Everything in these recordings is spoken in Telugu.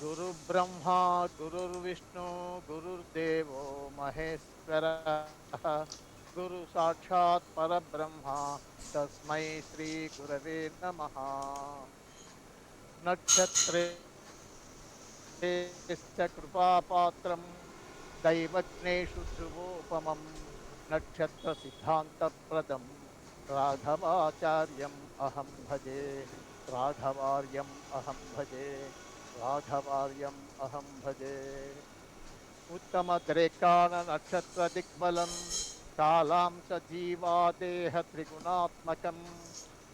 గురు బ్రహ్మ గురుర్విష్ణు గురుర్దేవో మహేశ్వర గురు సాక్షాత్ పరబ్రహ్మ తస్మై శ్రీ గురవే నమః. నక్షత్రే కృపాపాత్రం దైవజ్ఞేషు ధ్రువోపమం నక్షత్ర సిద్ధాంతప్రదం రాఘవాచార్యం అహం భజే రాఘవార్యం అహం భజే రాఘవార్యం అహం భజే. ఉత్తమ ద్రేకాణ నక్షత్ర దిగ్బలం కాలాంశ జీవాదేహ త్రిగుణాత్మకం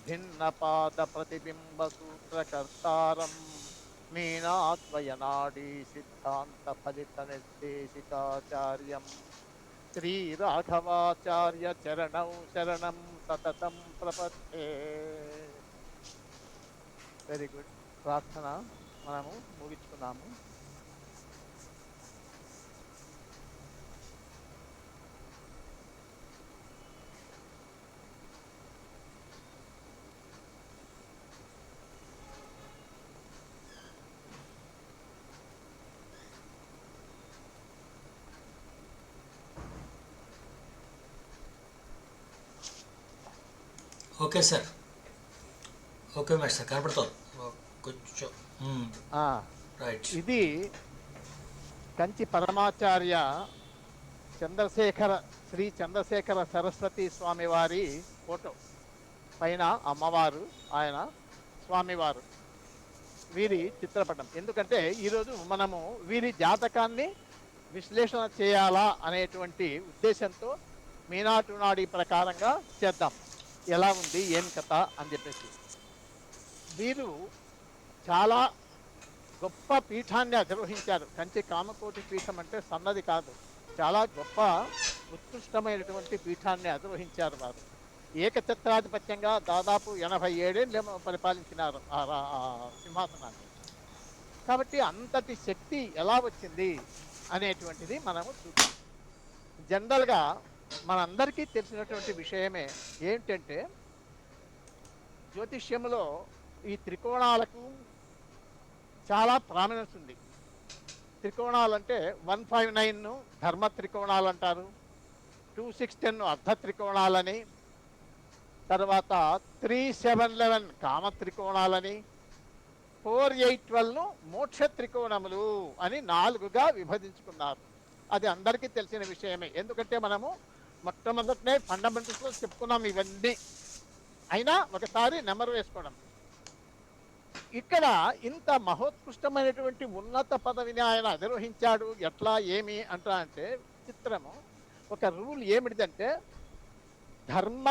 భిన్నపాద ప్రతిబింబ సూత్రకర్తారం మీనాద్వయనాడీ సిద్ధాంత ఫలిత నిర్దేశికాచార్యం శ్రీ రాఘవాచార్య చరణౌ శరణం సతతం ప్రపద్యే. Very good. ప్రార్థన మనము ముగించుకున్నాము. Okay sir. ఓకే మాస్టర్ కనపడుతుంది కొంచెం. రైట్. ఇది కంచి పరమాచార్య శ్రీ చంద్రశేఖర సరస్వతి స్వామివారి ఫోటో. పైన అమ్మవారు, ఆయన స్వామివారు, వీరి చిత్రపటం. ఎందుకంటే ఈరోజు మనము వీరి జాతకాన్ని విశ్లేషణ చేయాలా అనేటువంటి ఉద్దేశంతో మీనాటునాడి ప్రకారంగా చేద్దాం. ఎలా ఉంది, ఏం కథ అని చెప్పేసి. వీరు చాలా గొప్ప పీఠాన్ని అధిరోహించారు. కంచి కామకోటి పీఠం అంటే సన్నది కాదు, చాలా గొప్ప ఉత్కృష్టమైనటువంటి పీఠాన్ని అధిరోహించారు వారు. ఏకఛత్రాధిపత్యంగా దాదాపు 87 ఏళ్ళు పరిపాలించినారు ఆ సింహాసనాన్ని. కాబట్టి అంతటి శక్తి ఎలా వచ్చింది అనేటువంటిది మనము చూద్దాం. జనరల్గా మనందరికీ తెలిసినటువంటి విషయమే ఏంటంటే, జ్యోతిష్యంలో ఈ త్రికోణాలకు చాలా ప్రామినెన్స్ ఉంది. త్రికోణాలంటే 159 ధర్మ త్రికోణాలు అంటారు, 2610 అర్ధ త్రికోణాలని, తర్వాత 3711 కామ త్రికోణాలని, 4812 మోక్ష త్రికోణములు అని 4గా విభజించుకున్నారు. అది అందరికీ తెలిసిన విషయమే. ఎందుకంటే మనము మొట్టమొదటినే ఫండమెంటల్స్లో చెప్పుకున్నాం ఇవన్నీ. అయినా ఒకసారి నెంబర్ వేసుకోవడం. ఇక్కడ ఇంత మహోత్కృష్టమైనటువంటి ఉన్నత పదవిని ఆయన అధిరోహించాడు. ఎట్లా ఏమి అంటా అంటే చిత్రము. ఒక రూల్ ఏమిటిదంటే, ధర్మ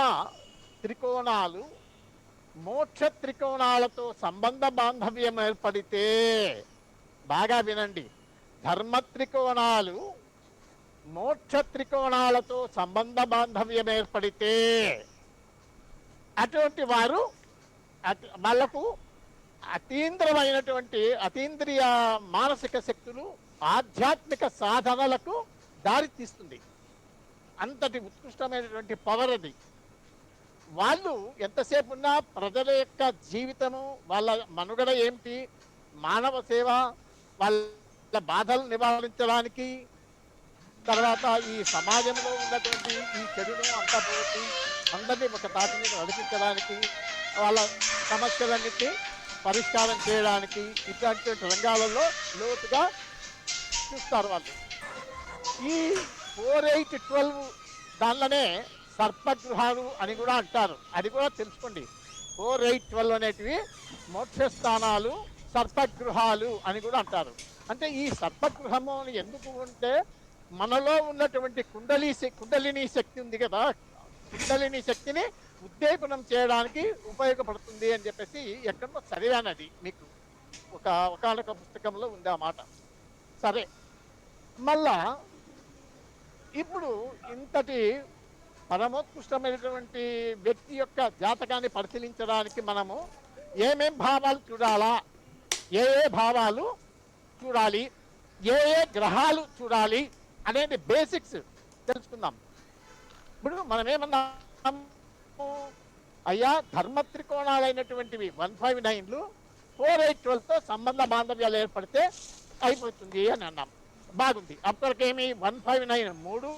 త్రికోణాలు మోక్ష త్రికోణాలతో సంబంధ బాంధవ్యం ఏర్పడితే, బాగా వినండి, ధర్మ త్రికోణాలు మోక్ష త్రికోణాలతో సంబంధ బాంధవ్యం ఏర్పడితే అటువంటి వారు వాళ్ళకు అతీంద్రియ మానసిక శక్తులు ఆధ్యాత్మిక సాధనలకు దారి తీస్తుంది. అంతటి ఉత్కృష్టమైనటువంటి పవర్ అది. వాళ్ళు ఎంతసేపు ఉన్నా ప్రజల యొక్క జీవితము, వాళ్ళ మనుగడ ఏమిటి, మానవ సేవ, వాళ్ళ బాధలు నివారించడానికి, తర్వాత ఈ సమాజంలో ఉన్నటువంటి ఈ చెడును అంతా పోటీ అందరినీ ఒక తాటి మీద నడిపించడానికి, వాళ్ళ సమస్యలన్నింటినీ పరిష్కారం చేయడానికి ఇట్లాంటి రంగాలలో లోతుగా చూస్తారు వాళ్ళు. ఈ 4812 దానిలోనే సర్పగృహాలు అని కూడా అంటారు. అది కూడా తెలుసుకోండి. 4812 అనేటివి మోక్షస్థానాలు, సర్పగృహాలు అని కూడా అంటారు. అంటే ఈ సర్పగృహము ఎందుకు అంటే, మనలో ఉన్నటువంటి కుండలిని శక్తి ఉంది కదా, కుండలిని శక్తిని ఉద్దీపనం చేయడానికి ఉపయోగపడుతుంది అని చెప్పేసి ఎక్కడో చదివాను. అది మీకు ఒకానొక పుస్తకంలో ఉంది ఆ మాట. సరే, మళ్ళా ఇప్పుడు ఇంతటి పరమోత్కృష్టమైనటువంటి వ్యక్తి యొక్క జాతకాన్ని పరిశీలించడానికి మనము ఏమేం భావాలు చూడాలా, ఏ భావాలు చూడాలి, ఏ గ్రహాలు చూడాలి అనేది బేసిక్స్ తెలుసుకుందాం. ఇప్పుడు మనం ఏమన్నాము, అయ్యా ధర్మ త్రికోణాలైనటువంటివి 159లు 4/8/12తో సంబంధ బాంధవ్యాలు ఏర్పడితే అయిపోతుంది అని అన్నాం. బాగుంది. అప్పటికేమి 159 3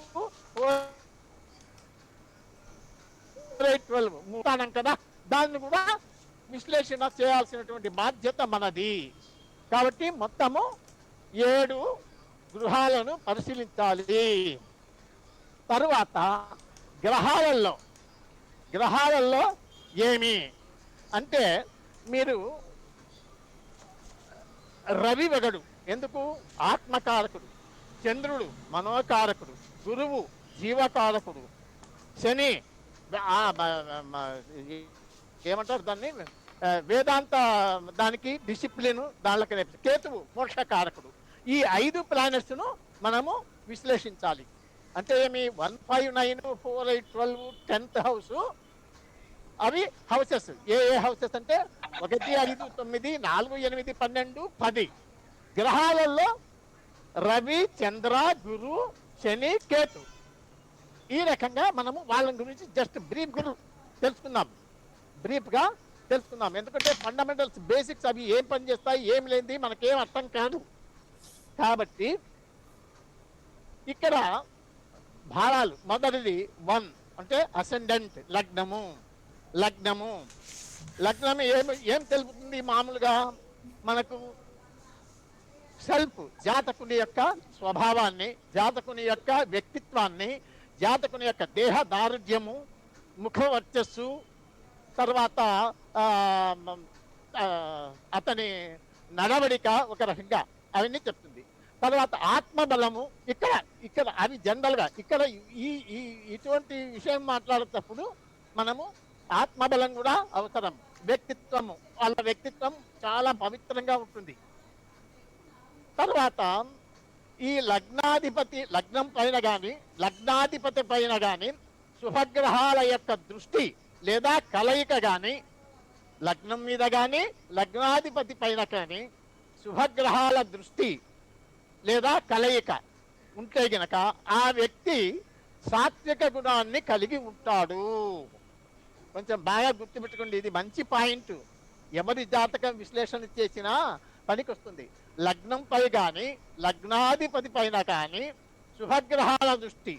4/8/12 మూతానం కదా, దాన్ని కూడా విశ్లేషణ చేయాల్సినటువంటి బాధ్యత మనది. కాబట్టి మొత్తము 7 గృహాలను పరిశీలించాలి. తరువాత గ్రహాలలో ఏమి అంటే, మీరు రవి వెగడు ఎందుకు? ఆత్మకారకుడు. చంద్రుడు మనోకారకుడు. గురువు జీవకారకుడు. శని ఏమంటారు దాన్ని, వేదాంత దానికి డిసిప్లిన్ దానికి. కేతువు మోక్షకారకుడు. ఈ 5 ప్లానెట్స్ను మనము విశ్లేషించాలి. అంటే ఏమి? 159 4/8/12 10th హౌస్, అవి హౌసెస్. ఏ హౌసెస్ అంటే 1 5 9 4 8 12 10 గ్రహాలలో రవి చంద్ర గురు శని కేతు. ఈ రకంగా మనము వాళ్ళ గురించి జస్ట్ బ్రీఫ్గా తెలుసుకుందాం. ఎందుకంటే ఫండమెంటల్స్ బేసిక్స్ అవి ఏం పని చేస్తాయి ఏం లేనిది మనకేం అర్థం కాదు. కాబట్టి ఇక్కడ భావాలు, మొదటిది 1 అంటే అసెండెంట్ లగ్నము. లగ్నం ఏం తెలుపుతుంది? మామూలుగా మనకు సెల్ఫ్, జాతకుని యొక్క స్వభావాన్ని, జాతకుని యొక్క వ్యక్తిత్వాన్ని, జాతకుని యొక్క దేహ దారుఢ్యము, ముఖ వర్చస్సు, తర్వాత అతని నడవడిక ఒక రకంగా అవన్నీ చెప్తుంది. తర్వాత ఆత్మబలము. ఇక్కడ అవి జనరల్గా ఇక్కడ ఇటువంటి విషయం మాట్లాడేటప్పుడు మనము ఆత్మబలం కూడా అవసరం. వ్యక్తిత్వము, వాళ్ళ వ్యక్తిత్వం చాలా పవిత్రంగా ఉంటుంది. తర్వాత ఈ లగ్నం పైన కానీ లగ్నాధిపతి పైన కానీ శుభగ్రహాల యొక్క దృష్టి లేదా కలయిక కానీ, లగ్నం మీద కానీ లగ్నాధిపతి పైన కానీ శుభగ్రహాల దృష్టి లేదా కలయిక ఉంటే గనక ఆ వ్యక్తి సాత్విక గుణాన్ని కలిగి ఉంటాడు. కొంచెం బాగా గుర్తుపెట్టుకోండి, ఇది మంచి పాయింట్. ఎవరి జాతకం విశ్లేషణ చేసినా పనికొస్తుంది. లగ్నంపై కానీ లగ్నాధిపతి పైన కానీ శుభగ్రహాల దృష్టి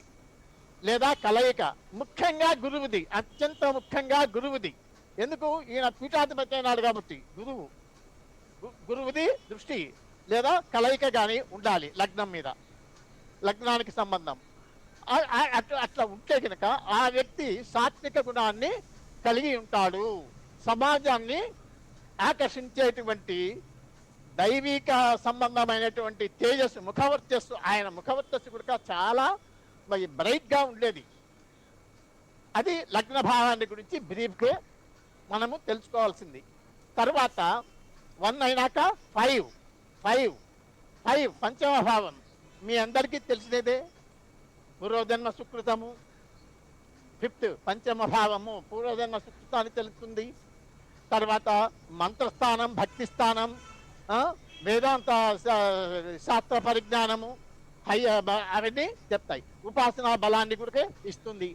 లేదా కలయిక, ముఖ్యంగా గురువుది, అత్యంత ముఖ్యంగా గురువుది. ఎందుకు? ఈయన పీఠాధిపతి అయినాడు కాబట్టి గురువుది దృష్టి లేదా కలయిక కానీ ఉండాలి లగ్నం మీద, లగ్నానికి సంబంధం. అట్లా ఉంటే కనుక ఆ వ్యక్తి సాత్విక గుణాన్ని కలిగి ఉంటాడు. సమాజాన్ని ఆకర్షించేటువంటి దైవిక సంబంధమైనటువంటి తేజస్సు, ముఖవర్చస్సు, ఆయన ముఖవర్చస్సు కూడా చాలా బ్రైట్గా ఉండేది. అది లగ్న భావాన్ని గురించి బ్రీఫ్గా మనము తెలుసుకోవాల్సింది. తర్వాత 1 అయినాక 5 పంచమ భావం మీ అందరికీ తెలిసినదే. పూర్వజన్మ సుకృతము. 5th పంచమ భావము పూర్వజన్మ సుకృతాన్ని తెలుస్తుంది. తర్వాత మంత్రస్థానం, భక్తి స్థానం, వేదాంత శాస్త్ర పరిజ్ఞానము అవన్నీ చెప్తాయి. ఉపాసనా బలాన్ని కూడా ఇస్తుంది.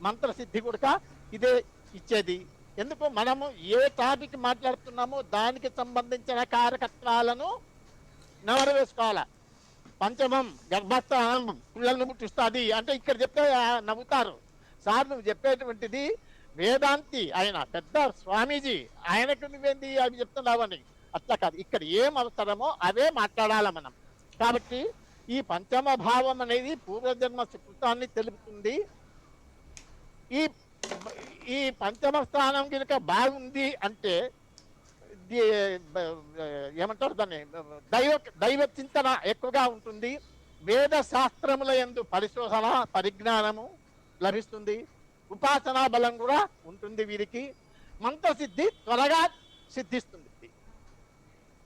మంత్రసిద్ధి కూడా ఇదే ఇచ్చేది. ఎందుకు? మనము ఏ టాపిక్ మాట్లాడుతున్నామో దానికి సంబంధించిన కారకత్వాలను నెమరు వేసుకోవాలా. పంచమం గర్భస్థానం పిల్లలను పుట్టిస్తుంది అంటే ఇక్కడ చెప్తే నవ్వుతారు. సార్ నువ్వు చెప్పేటువంటిది వేదాంతి, ఆయన పెద్ద స్వామీజీ, ఆయనకు నువ్వేంది అవి చెప్తున్నావని. అట్లా కాదు, ఇక్కడ ఏం అవసరమో అవే మాట్లాడాలి మనం. కాబట్టి ఈ పంచమ భావం అనేది పూర్వజన్మ సుకృతాన్ని తెలుపుతుంది. ఈ పంచమ స్థానం కనుక బాగుంది అంటే ఏమంటారు దాన్ని, దైవ చింతన ఎక్కువగా ఉంటుంది. వేద శాస్త్రముల యందు పరిశోధన పరిజ్ఞానము లభిస్తుంది. ఉపాసనా బలం కూడా ఉంటుంది వీరికి. మంత్రసిద్ధి త్వరగా సిద్ధిస్తుంది.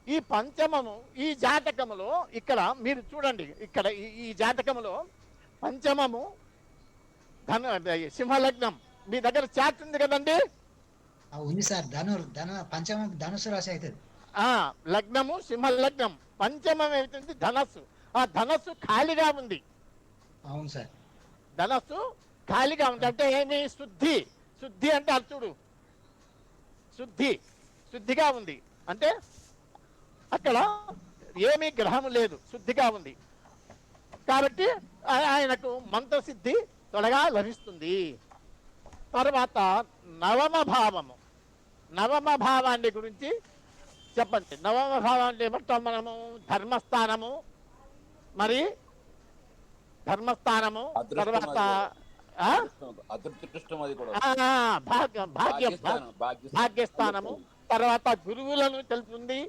ఈ పంచమము ఈ జాతకములో ఇక్కడ మీరు చూడండి, ఇక్కడ ఈ జాతకములో పంచమము సింహలగ్నం. మీ దగ్గర చార్ట్ ఉంది కదండి? ఉంది సార్. పంచమం ధనుసు రాశి అవుతుంది. లగ్నము సింహలగ్నం, పంచమం ఏమిటంటే ధనస్సు. ఆ ధనస్సు ఖాళీగా ఉంది. అవును సార్, ధనస్సు ఖాళీగా ఉంది. అంటే ఏమి? శుద్ధి అంటే అర్చుడు శుద్ధిగా ఉంది. అంటే అక్కడ ఏమీ గ్రహం లేదు, శుద్ధిగా ఉంది కాబట్టి ఆయనకు మంత్రసిద్ధి త్వరగా లభిస్తుంది. తర్వాత నవమ భావము, నవమ భావాన్ని గురించి చెప్పండి. నవమ భావాన్ని ఏమంటాం మనము? ధర్మస్థానము, మరి ధర్మస్థానము, తర్వాత భాగ్యస్థానము, తర్వాత గురువులను తెలుపుతుంది,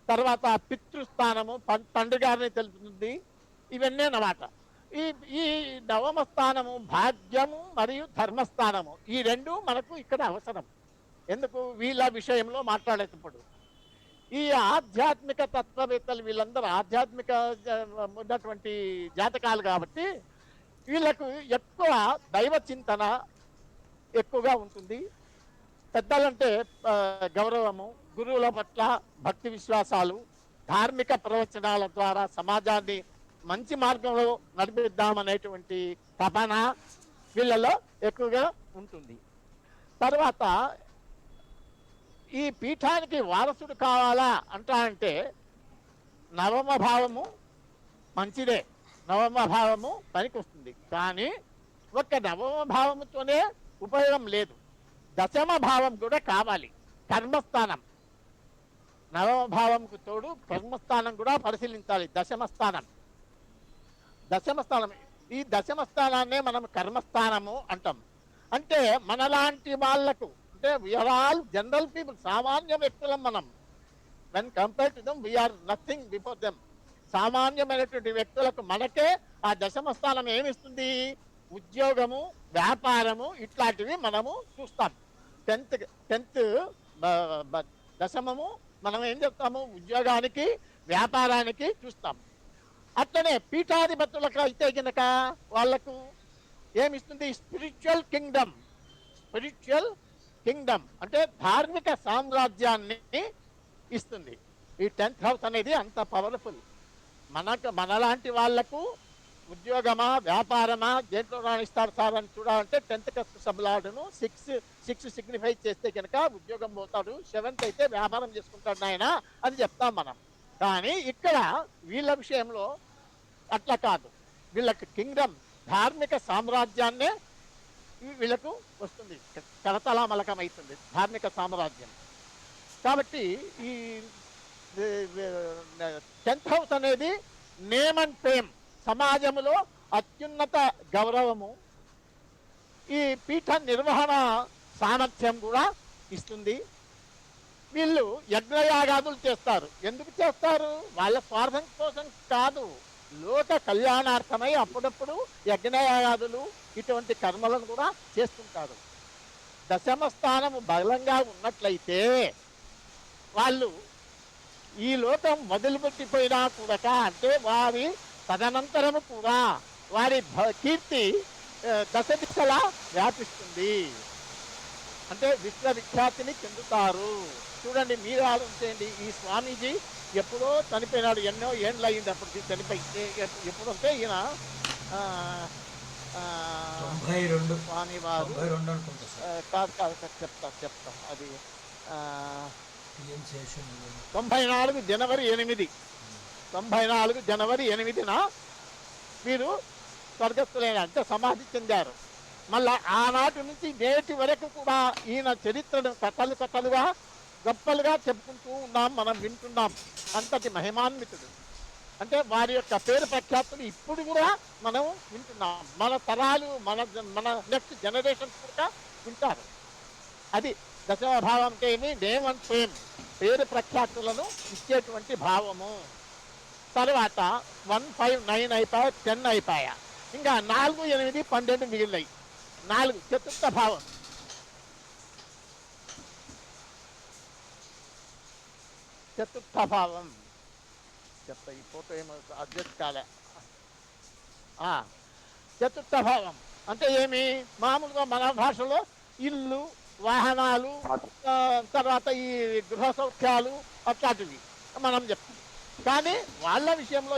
తర్వాత పితృస్థానము, తండ్రి గారిని తెలుపుతుంది. ఇవన్నీ అన్నమాట. ఈ ఈ నవమ స్థానము భాగ్యము మరియు ధర్మస్థానము, ఈ రెండు మనకు ఇక్కడ అవసరం. ఎందుకు? వీళ్ళ విషయంలో మాట్లాడేటప్పుడు ఈ ఆధ్యాత్మిక తత్వవేత్తలు వీళ్ళందరూ ఆధ్యాత్మిక ఉన్నటువంటి జాతకాలు కాబట్టి వీళ్ళకు ఎక్కువ దైవ చింతన ఎక్కువగా ఉంటుంది. పెద్దలంటే గౌరవము, గురువుల పట్ల భక్తి విశ్వాసాలు, ధార్మిక ప్రవచనాల ద్వారా సమాజాన్ని మంచి మార్గంలో నడిపిద్దామనేటువంటి తపన వీళ్ళలో ఎక్కువగా ఉంటుంది. తర్వాత ఈ పీఠానికి వారసుడు కావాలా అంటే నవమ భావము మంచిదే, నవమ భావము పనికి వస్తుంది. కానీ ఒక్క నవమ భావముతోనే ఉపయోగం లేదు, దశమ భావం కూడా కావాలి. కర్మస్థానం, నవమ భావంకు తోడు కర్మస్థానం కూడా పరిశీలించాలి. దశమ స్థానం, ఈ దశమ స్థానాన్నే మనం కర్మస్థానము అంటాం. అంటే మనలాంటి వాళ్లకు, అంటే వీఆర్ ఆల్ జనరల్ పీపుల్, సామాన్య వ్యక్తులం మనం. When compare to them we are nothing before them. సామాన్యమైనటువంటి వ్యక్తులకు మనకే ఆ దశమ స్థానం ఏమిస్తుంది? ఉద్యోగము, వ్యాపారము, ఇట్లాంటివి మనము చూస్తాం. టెన్త్ దశమము మనం ఏం చెప్తాము? ఉద్యోగానికి, వ్యాపారానికి చూస్తాం. అట్లనే పీఠాధిపతులకు అయితే కనుక వాళ్లకు ఏమిస్తుంది? Spiritual kingdom. స్పిరిచువల్ కింగ్డమ్ అంటే ధార్మిక సామ్రాజ్యాన్ని ఇస్తుంది. ఈ 10th హౌస్ అనేది అంత పవర్ఫుల్. మనలాంటి వాళ్లకు ఉద్యోగమా, వ్యాపారమా, దేంట్లో రాణిస్తారు సార్ అని చూడాలంటే 10th సబ్లాడును 6 సిగ్నిఫై చేస్తే కనుక ఉద్యోగం పోతాడు, 7th అయితే వ్యాపారం చేసుకుంటాడు నాయన అని చెప్తాం మనం. కానీ ఇక్కడ వీళ్ళ విషయంలో అట్లా కాదు. వీళ్ళకి కింగ్డమ్, ధార్మిక సామ్రాజ్యాన్నే వీళ్ళకు వస్తుంది, కరతలామలకం అవుతుంది ధార్మిక సామ్రాజ్యం. కాబట్టి ఈ 10th హౌస్ అనేది నేమ్ అండ్ ఫేమ్, సమాజంలో అత్యున్నత గౌరవము, ఈ పీఠ నిర్వహణ సామర్థ్యం కూడా ఇస్తుంది. వీళ్ళు యజ్ఞయాగాదులు చేస్తారు. ఎందుకు చేస్తారు? వాళ్ళ స్వార్థం కోసం కాదు, లోక కళ్యాణార్థమై అప్పుడప్పుడు యజ్ఞయాగాదులు ఇటువంటి కర్మలను కూడా చేస్తుంటారు. దశమ స్థానము బలంగా ఉన్నట్లయితే వాళ్ళు ఈ లోకం మొదలుపెట్టిపోయినా కూడా, అంటే వారి తదనంతరము కూడా వారి కీర్తి దశ దిశలా వ్యాపిస్తుంది, అంటే విశ్వవిఖ్యాతిని చెందుతారు. చూడండి, మీరు ఆలోచించండి. ఈ స్వామీజీ ఎప్పుడో చనిపోయినాడు, ఎన్నో ఏండ్లు అయ్యింది అప్పటికి చనిపోయి. ఎప్పుడంటే ఈయన 92 స్వామివారు కాదు చెప్తాం అది 94 జనవరి 8, 94 జనవరి 8న వీరు స్వర్గస్థులైన, అంటే సమాధి చెందారు. మళ్ళా ఆనాటి నుంచి నేటి వరకు కూడా ఈయన చరిత్రను కథలుగా గొప్పలుగా చెప్పుకుంటూ ఉన్నాం, మనం వింటున్నాం. అంతటి మహిమాన్వితుడు. అంటే వారి యొక్క పేరు ప్రఖ్యాతులు ఇప్పుడు కూడా మనం వింటున్నాం. మన తరాలు, మన నెక్స్ట్ జనరేషన్ కూడా వింటారు. అది దశమ భావం అంటే ఏమి? నేమ్ అండ్ ఫేమ్, పేరు ప్రఖ్యాతులను ఇచ్చేటువంటి భావము. తర్వాత 1, 5, 9 అయిపోయా, 10 అయిపోయా. ఇంకా 4, 8, 12 మిగిలినాయి. 4 చతుర్థ భావం. చతుర్థ భావం చెప్తా, ఈ ఫోటో ఏమో అడ్జస్ట్ కాలే. చతుర్థ భావం అంటే ఏమి? మామూలుగా మన భాషలో ఇల్లు, వాహనాలు, తర్వాత ఈ గృహ సౌఖ్యాలు అట్లాంటివి మనం చెప్తాం. కానీ వాళ్ళ విషయంలో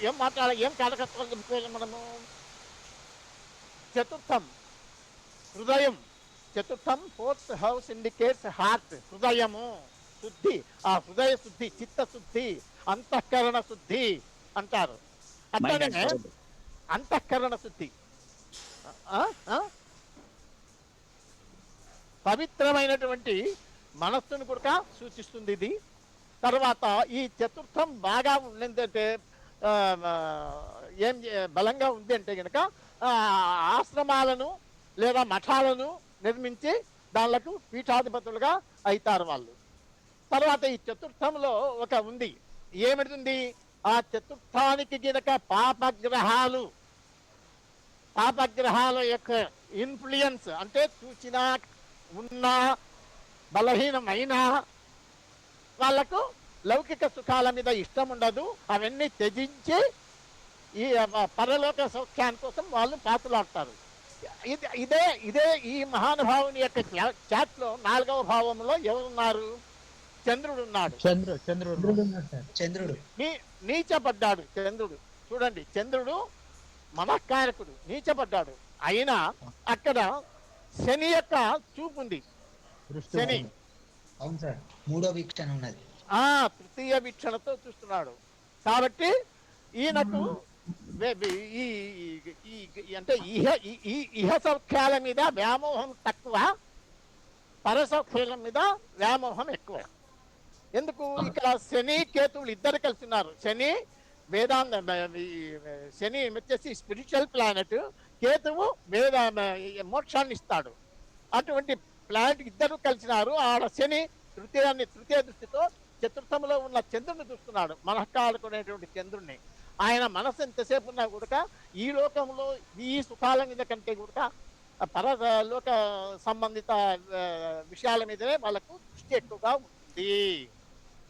ఏం మాట్లాడాలి, ఏం కాలకత్వాలు చెప్పుకోవాలి మనము? చతుర్థం హృదయం. చతుర్థం 4th హౌస్ ఇండికేట్స్ హార్ట్, హృదయము. శుద్ధి, ఆ హృదయ శుద్ధి, చిత్తశుద్ధి, అంతఃకరణ శుద్ధి అంటారు. అట్లనే అంతఃకరణ శుద్ధి పవిత్రమైనటువంటి మనస్సును కూడా సూచిస్తుంది ఇది. తర్వాత ఈ చతుర్థం బాగా ఉండిందంటే ఏం బలంగా ఉంది అంటే కనుక ఆశ్రమాలను లేదా మఠాలను నిర్మించి దానిలకు పీఠాధిపతులుగా అవుతారు వాళ్ళు. తర్వాత ఈ చతుర్థంలో ఒక ఉంది, ఏమిటి? ఆ చతుర్థానికి గినక పాపగ్రహాల యొక్క ఇన్ఫ్లుయెన్స్ అంటే చూసినా ఉన్నా బలహీనమైన వాళ్లకు లౌకిక సుఖాల మీద ఇష్టం ఉండదు. అవన్నీ త్యజించి ఈ పరలోక సౌఖ్యాన్ని కోసం వాళ్ళు పాతులాడతారు. ఇదే ఈ మహానుభావుని యొక్క చాట్లో 4వ భావంలో ఎవరున్నారు? చంద్రుడు ఉన్నాడు. చంద్రుడు నీచపడ్డాడు చంద్రుడు. చూడండి, చంద్రుడు మనఃకారకుడు, నీచపడ్డాడు. అయినా అక్కడ శని యొక్క చూపు ఉంది. శని అవును సార్, 3వ వీక్షణ ఉన్నది. తృతీయ వీక్షణతో చూస్తున్నాడు. కాబట్టి ఈయనకు అంటే ఇహ సౌఖ్యాల మీద వ్యామోహం తక్కువ, పరసౌఖ్యాల మీద వ్యామోహం ఎక్కువ. ఎందుకు? ఇక్కడ శని కేతువులు ఇద్దరు కలిసి ఉన్నారు. శని శని వచ్చేసి స్పిరిచువల్ ప్లానెట్, కేతువు మోక్షాన్ని ఇస్తాడు. అటువంటి ప్లానెట్ ఇద్దరు కలిసినారు. ఆడ శని తృతీయ దృష్టితో చతుర్థంలో ఉన్న చంద్రుడిని చూస్తున్నాడు, మనఃకారకుడైనటువంటి చంద్రుడిని. ఆయన మనసు ఎంతసేపు ఉన్నా కూడా ఈ లోకంలో ఈ సుఖాల మీద కంటే కూడా పరలోక సంబంధిత విషయాల మీదనే వాళ్ళకు దృష్టి ఎక్కువగా ఉంది.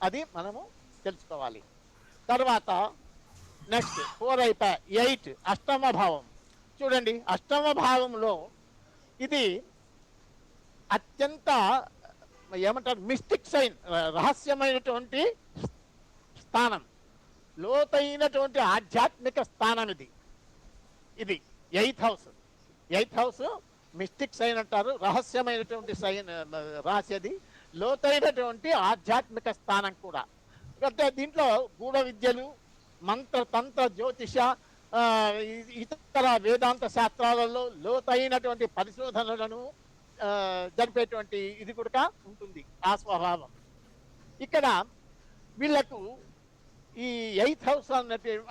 అది మనము తెలుసుకోవాలి. తర్వాత నెక్స్ట్ 4 అయిపోయి 8 అష్టమ భావం. చూడండి, అష్టమ భావంలో ఇది అత్యంత ఏమంటారు మిస్టిక్ సైన్, రహస్యమైనటువంటి స్థానం, లోతైనటువంటి ఆధ్యాత్మిక స్థానం ఇది 8th house. 8th house mystic sign అంటారు, రహస్యమైనటువంటి సైన్ రాసేది, లోతైనటువంటి ఆధ్యాత్మిక స్థానం కూడా. అంటే దీంట్లో గూఢ విద్యలు, మంత్ర తంత్ర జ్యోతిష ఇతర వేదాంత శాస్త్రాలలో లోతైనటువంటి పరిశోధనలను జరిపేటువంటి ఇది కూడా ఉంటుంది ఆ స్వభావం. ఇక్కడ వీళ్లకు ఈ 8th హౌస్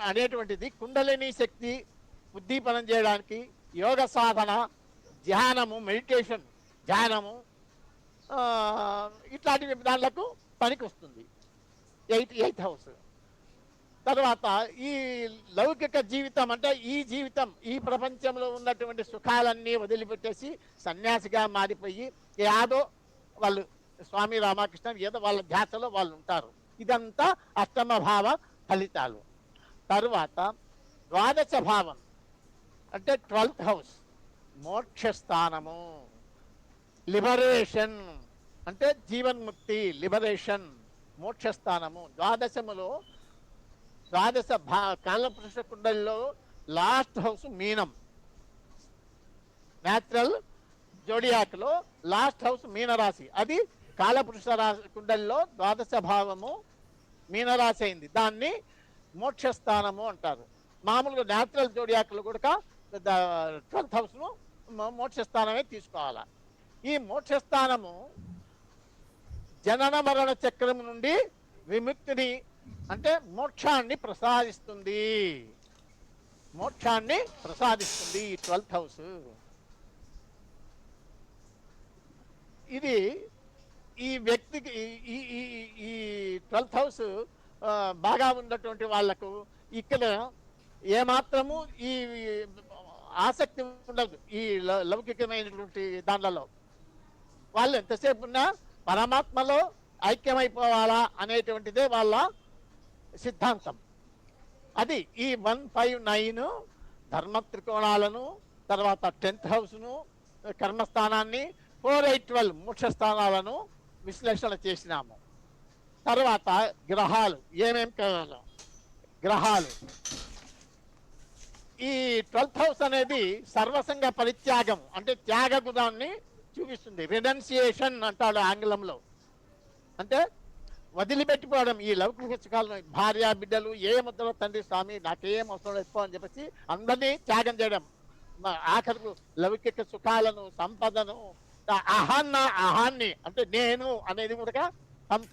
అనేటువంటిది కుండలిని శక్తి ఉద్దీపనం చేయడానికి, యోగ సాధన, ధ్యానము, మెడిటేషన్, ధ్యానము ఇట్లాంటి దానిలకు పనికి వస్తుంది 8th హౌస్. తర్వాత ఈ లౌకిక జీవితం అంటే ఈ జీవితం, ఈ ప్రపంచంలో ఉన్నటువంటి సుఖాలన్నీ వదిలిపెట్టేసి సన్యాసిగా మారిపోయి ఏదో వాళ్ళు స్వామి రామకృష్ణ ఏదో వాళ్ళ ధ్యాసలో వాళ్ళు ఉంటారు. ఇదంతా అష్టమ భావ ఫలితాలు. తరువాత ద్వాదశ భావం అంటే 12th హౌస్, మోక్షస్థానము, లిబరేషన్ అంటే జీవన్ముక్తి, లిబరేషన్, మోక్షస్థానము. ద్వాదశ కాలపురుష కుండలిలో లాస్ట్ హౌస్ మీనం, న్యాచురల్ జోడియాక్ లో లాస్ట్ హౌస్ మీనరాశి. అది కాలపురుష కుండలిలో ద్వాదశ భావము మీనరాశి అయింది, దాన్ని మోక్షస్థానము అంటారు. మామూలుగా న్యాచురల్ జోడియాక్లు కూడా 12th హౌస్ ను మోక్షస్థానమే తీసుకోవాలా. ఈ మోక్షస్థానము జనన మరణ చక్రం నుండి విముక్తిని అంటే మోక్షాన్ని ప్రసాదిస్తుంది, మోక్షాన్ని ప్రసాదిస్తుంది ఈ 12th హౌస్. ఇది ఈ వ్యక్తికి ఈ 12th హౌస్ బాగా ఉన్నటువంటి వాళ్లకు ఇక్కడ ఏమాత్రము ఈ ఆసక్తి ఉండదు ఈ లౌకికమైనటువంటి దానిలలో. వాళ్ళు ఎంతసేపు ఉన్నా పరమాత్మలో ఐక్యమైపోవాలా అనేటువంటిదే వాళ్ళ సిద్ధాంతం. అది ఈ 159 ధర్మ త్రికోణాలను, తర్వాత 10th హౌస్ను, కర్మస్థానాన్ని, 4, 8, 12 మోక్ష స్థానాలను విశ్లేషణ చేసినాము. తర్వాత గ్రహాలు ఏమేం కావాలో గ్రహాలు. ఈ 12th హౌస్ అనేది సర్వసంగ పరిత్యాగం అంటే త్యాగ గుణాన్ని చూపిస్తుంది. రినౌన్సియేషన్ అంటాడు ఆంగ్లంలో. అంటే వదిలిపెట్టిపోవడం, ఈ లౌకిక సుఖాలను, భార్య బిడ్డలు ఏమొద్దో తండ్రి స్వామి నాకేం అవసరం ఎక్కువ అని చెప్పేసి అందరినీ త్యాగం చేయడం, ఆఖరికి లౌకిక సుఖాలను, సంపదను, అహాన్ని అంటే నేను అనేది కూడా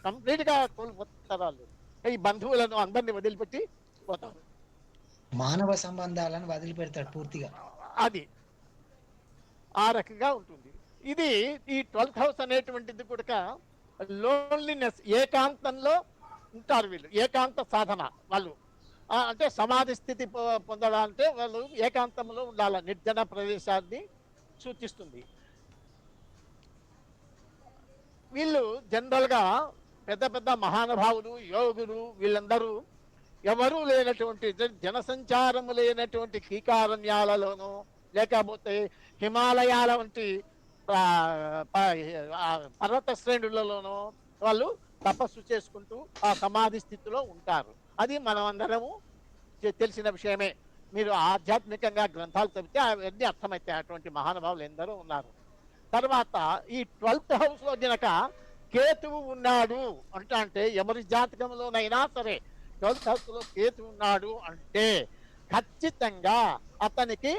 కంప్లీట్ గా కోల్పోతారు వాళ్ళు. ఈ బంధువులను అందరినీ వదిలిపెట్టి పోతారు, మానవ సంబంధాలను వదిలిపెడతాడు పూర్తిగా. అది ఆ రకంగా ఉంటుంది. ఇది ఈ 12th హౌస్ అనేటువంటిది కూడా లోన్లీనెస్, ఏకాంతంలో ఉంటారు వీళ్ళు, ఏకాంత సాధన వాళ్ళు. అంటే సమాధి స్థితి పొందడాలంటే వాళ్ళు ఏకాంతంలో ఉండాలి, నిర్జన ప్రదేశాన్ని సూచిస్తుంది. వీళ్ళు జనరల్గా పెద్ద పెద్ద మహానుభావులు, యోగులు, వీళ్ళందరూ ఎవరూ లేనటువంటి జనసంచారము లేనటువంటి కీకారణ్యాలలోనూ లేకపోతే హిమాలయాల వంటి పర్వత శ్రేణులలోనూ వాళ్ళు తపస్సు చేసుకుంటూ ఆ సమాధి స్థితిలో ఉంటారు. అది మనం అందరము తెలిసిన విషయమే. మీరు ఆధ్యాత్మికంగా గ్రంథాలు చదివితే అవన్నీ అర్థమవుతాయి. అటువంటి మహానుభావులు ఎందరో ఉన్నారు. తర్వాత ఈ 12th హౌస్ లో గనక కేతువు ఉన్నాడు అంటే ఎవరి జాతకంలోనైనా సరే 12th హౌస్ లో కేతు ఉన్నాడు అంటే ఖచ్చితంగా అతనికి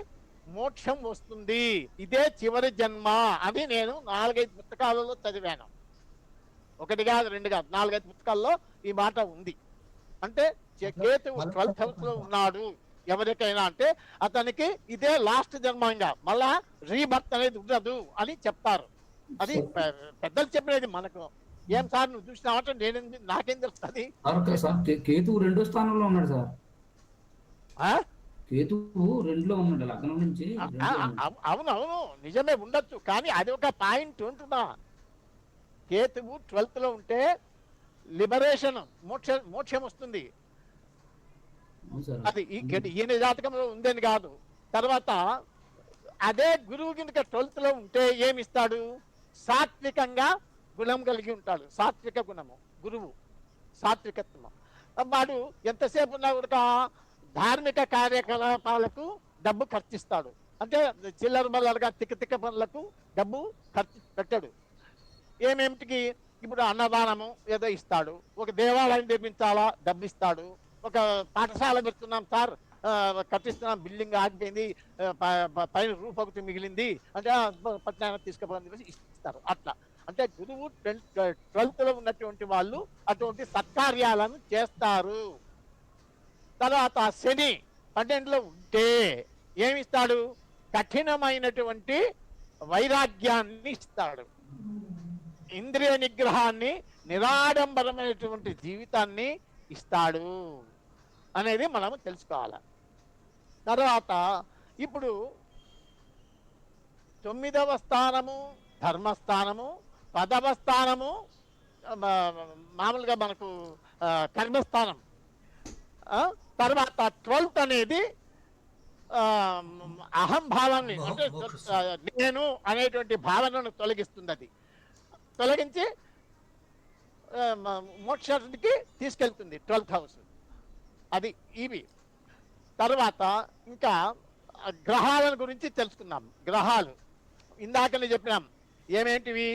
మోక్షం వస్తుంది, ఇదే చివరి జన్మ అని నేను 4-5 పుస్తకాలలో చదివాను. 1 కాదు 2 కాదు 4-5 పుస్తకాల్లో ఈ మాట ఉంది. అంటే కేతువు 12th హౌస్ లో ఉన్నాడు ఎవరికైనా అంటే అతనికి ఇదే లాస్ట్ జన్మంగా, మళ్ళా రీబర్త్ అనేది ఉండదు అని చెప్తారు. అది పెద్దలు చెప్పినది. మనకు ఏం సార్ నువ్వు చూసినావంటే నాకేం తెలుస్తుంది. కేతువు 2వ స్థానంలో ఉన్నాడు సార్. కేతువు 2లో ఉన్నాడు లగ్నం నుంచి. అవునవును నిజమే ఉండొచ్చు, కానీ అది ఒక పాయింట్ ఉంటుందా. కేతువు 12th లో ఉంటే లిబరేషన్, మోక్షం వస్తుంది. అది ఈయన జాతకంలో ఉందని కాదు. తర్వాత అదే గురువు కనుక 12th లో ఉంటే ఏమిస్తాడు, సాత్వికంగా గుణం కలిగి ఉంటాడు. సాత్విక గుణము గురువు, సాత్వికత్వం. వాడు ఎంతసేపు ఉన్నా కూడా ధార్మిక కార్యకలాపాలకు డబ్బు ఖర్చిస్తాడు. అంటే చిల్లర మల్లరగా తిక్క పనులకు డబ్బు ఖర్చు పెట్టాడు. ఏమేమిటికి, ఇప్పుడు అన్నదానము ఏదో ఇస్తాడు, ఒక దేవాలయం నిర్మించాలా డబ్బు ఇస్తాడు, ఒక పాఠశాల పెడుతున్నాం సార్ కట్టిస్తున్నాం బిల్డింగ్ ఆగిపోయింది పైన రూఫ్ ఒకటి మిగిలింది అంటే పట్టణాన్ని తీసుకుపోయి ఇస్తారు. అట్లా అంటే గురువు 12th లో ఉన్నటువంటి వాళ్ళు అటువంటి సత్కార్యాలను చేస్తారు. తర్వాత శని 12లో ఉంటే ఏమిస్తాడు, కఠినమైనటువంటి వైరాగ్యాన్ని ఇస్తాడు, ఇంద్రియ నిగ్రహాన్ని, నిరాడంబరమైనటువంటి జీవితాన్ని ఇస్తాడు అనేది మనము తెలుసుకోవాలి. తర్వాత ఇప్పుడు 9వ స్థానము ధర్మస్థానము, 10వ స్థానము మామూలుగా మనకు కర్మస్థానం. తర్వాత 12th అనేది అహంభావాన్ని అంటే నేను అనేటువంటి భావనను తొలగిస్తుంది. అది తొలగించి మోక్షానికి తీసుకెళ్తుంది 12th హౌస్. అది ఇవి. తర్వాత ఇంకా గ్రహాల గురించి తెలుసుకుందాం. గ్రహాలు ఇందాకనే చెప్పినాం ఏమేంటివి,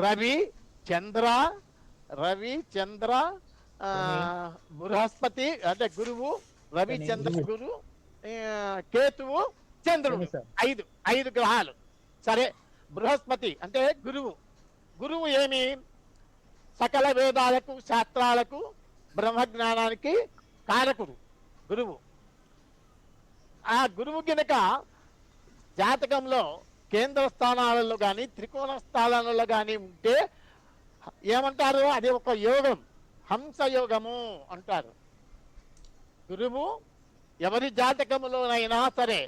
రవి చంద్ర బృహస్పతి అంటే గురువు, రవి చంద్ర గురు, కేతువు చంద్రుడు, 5 గ్రహాలు. సరే, బృహస్పతి అంటే గురువు ఏమి, సకల వేదాలకు శాస్త్రాలకు బ్రహ్మజ్ఞానానికి కారకుడు గురువు. ఆ గురువు గినక జాతకంలో కేంద్ర స్థానాలలో కానీ త్రికోణ స్థానాలలో కానీ ఉంటే ఏమంటారు, అది ఒక యోగం, హంసయోగము అంటారు. గురువు ఎవరి జాతకములోనైనా సరే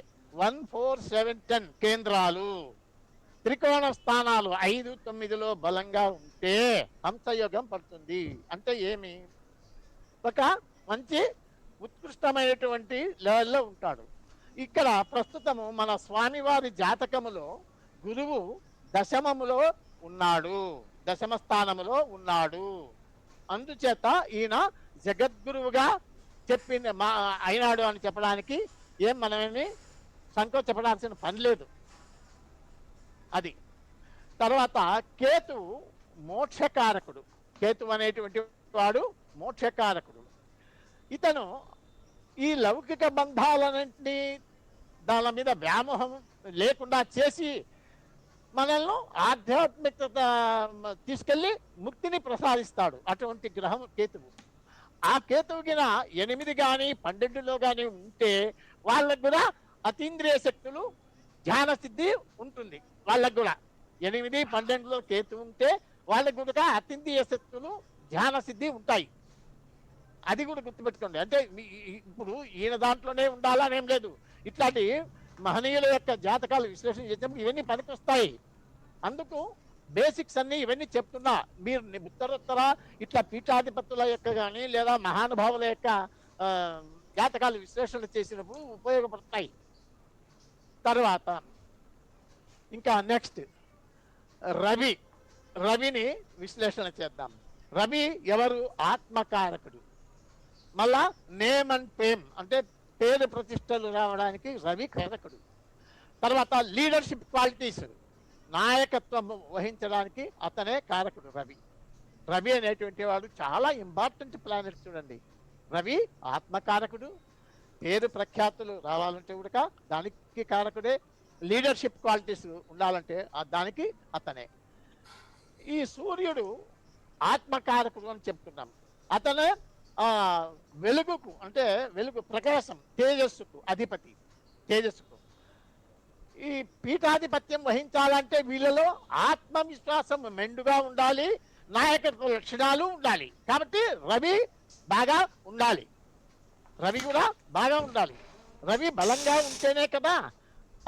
1, 4, 7, 10 కేంద్రాలు, త్రికోణ స్థానాలు 5, 9లో బలంగా ఉంటే హంసయోగం పడుతుంది. అంటే ఏమి, ఒక మంచి ఉత్కృష్టమైనటువంటి లెవెల్లో ఉంటాడు. ఇక్కడ ప్రస్తుతము మన స్వామివారి జాతకములో గురువు దశమములో ఉన్నాడు, దశమ స్థానములో ఉన్నాడు. అందుచేత ఈయన జగద్గురువుగా చెప్పింది అయినాడు అని చెప్పడానికి మనమేమి సంకోచపడాల్సిన పని లేదు. అది తర్వాత కేతు మోక్షకారకుడు. కేతువు అనేటువంటి వాడు మోక్షకారకుడు. ఇతను ఈ లౌకిక బంధాలన్నింటినీ దాని మీద వ్యామోహం లేకుండా చేసి మనల్ని ఆధ్యాత్మికత తీసుకెళ్ళి ముక్తిని ప్రసాదిస్తాడు. అటువంటి గ్రహం కేతువు. ఆ కేతువు గిన 8 కానీ 12లో కానీ ఉంటే వాళ్ళకు కూడా అతీంద్రియ శక్తులు ధ్యాన సిద్ధి ఉంటుంది. వాళ్ళకు కూడా 8, 12లో కేతు ఉంటే వాళ్ళకు కూడా అతీంద్రియ శక్తులు ధ్యాన సిద్ధి ఉంటాయి. అది కూడా గుర్తుపెట్టుకోండి. అంటే ఇప్పుడు ఈయన దాంట్లోనే ఉండాలనేం లేదు. ఇట్లాంటి మహనీయుల యొక్క జాతకాలు విశ్లేషణ చేసినప్పుడు ఇవన్నీ పనికొస్తాయి. అందుకు బేసిక్స్ అన్ని ఇవన్నీ చెప్తున్నా. మీరు ఉత్తరోత్తర ఇట్లా పీఠాధిపతుల యొక్క కానీ లేదా మహానుభావుల యొక్క జాతకాలు విశ్లేషణ చేసినప్పుడు ఉపయోగపడతాయి. తర్వాత ఇంకా నెక్స్ట్ రవిని విశ్లేషణ చేద్దాం. రవి ఎవరు? ఆత్మకారకుడు. మళ్ళా నేమ్ అండ్ ఫేమ్ అంటే పేరు ప్రతిష్టలు రావడానికి రవి కారకుడు. తర్వాత లీడర్షిప్ క్వాలిటీస్, నాయకత్వం వహించడానికి అతనే కారకుడు రవి అనేటువంటి వాడు చాలా ఇంపార్టెంట్ ప్లానెట్. చూడండి, రవి ఆత్మకారకుడు, పేరు ప్రఖ్యాతులు రావాలంటే కూడా దానికి కారకుడే, లీడర్షిప్ క్వాలిటీస్ ఉండాలంటే దానికి అతనే. ఈ సూర్యుడు ఆత్మకారకుడు అని చెప్తున్నాం. అతనే వెలుగుకు అంటే వెలుగు ప్రకాశం తేజస్సుకు అధిపతి. తేజస్సుకు ఈ పీఠాధిపత్యం వహించాలంటే వీళ్ళలో ఆత్మవిశ్వాసం మెండుగా ఉండాలి, నాయకత్వ లక్షణాలు ఉండాలి. కాబట్టి రవి బాగా ఉండాలి. రవి కూడా బాగా ఉండాలి. రవి బలంగా ఉంటేనే కదా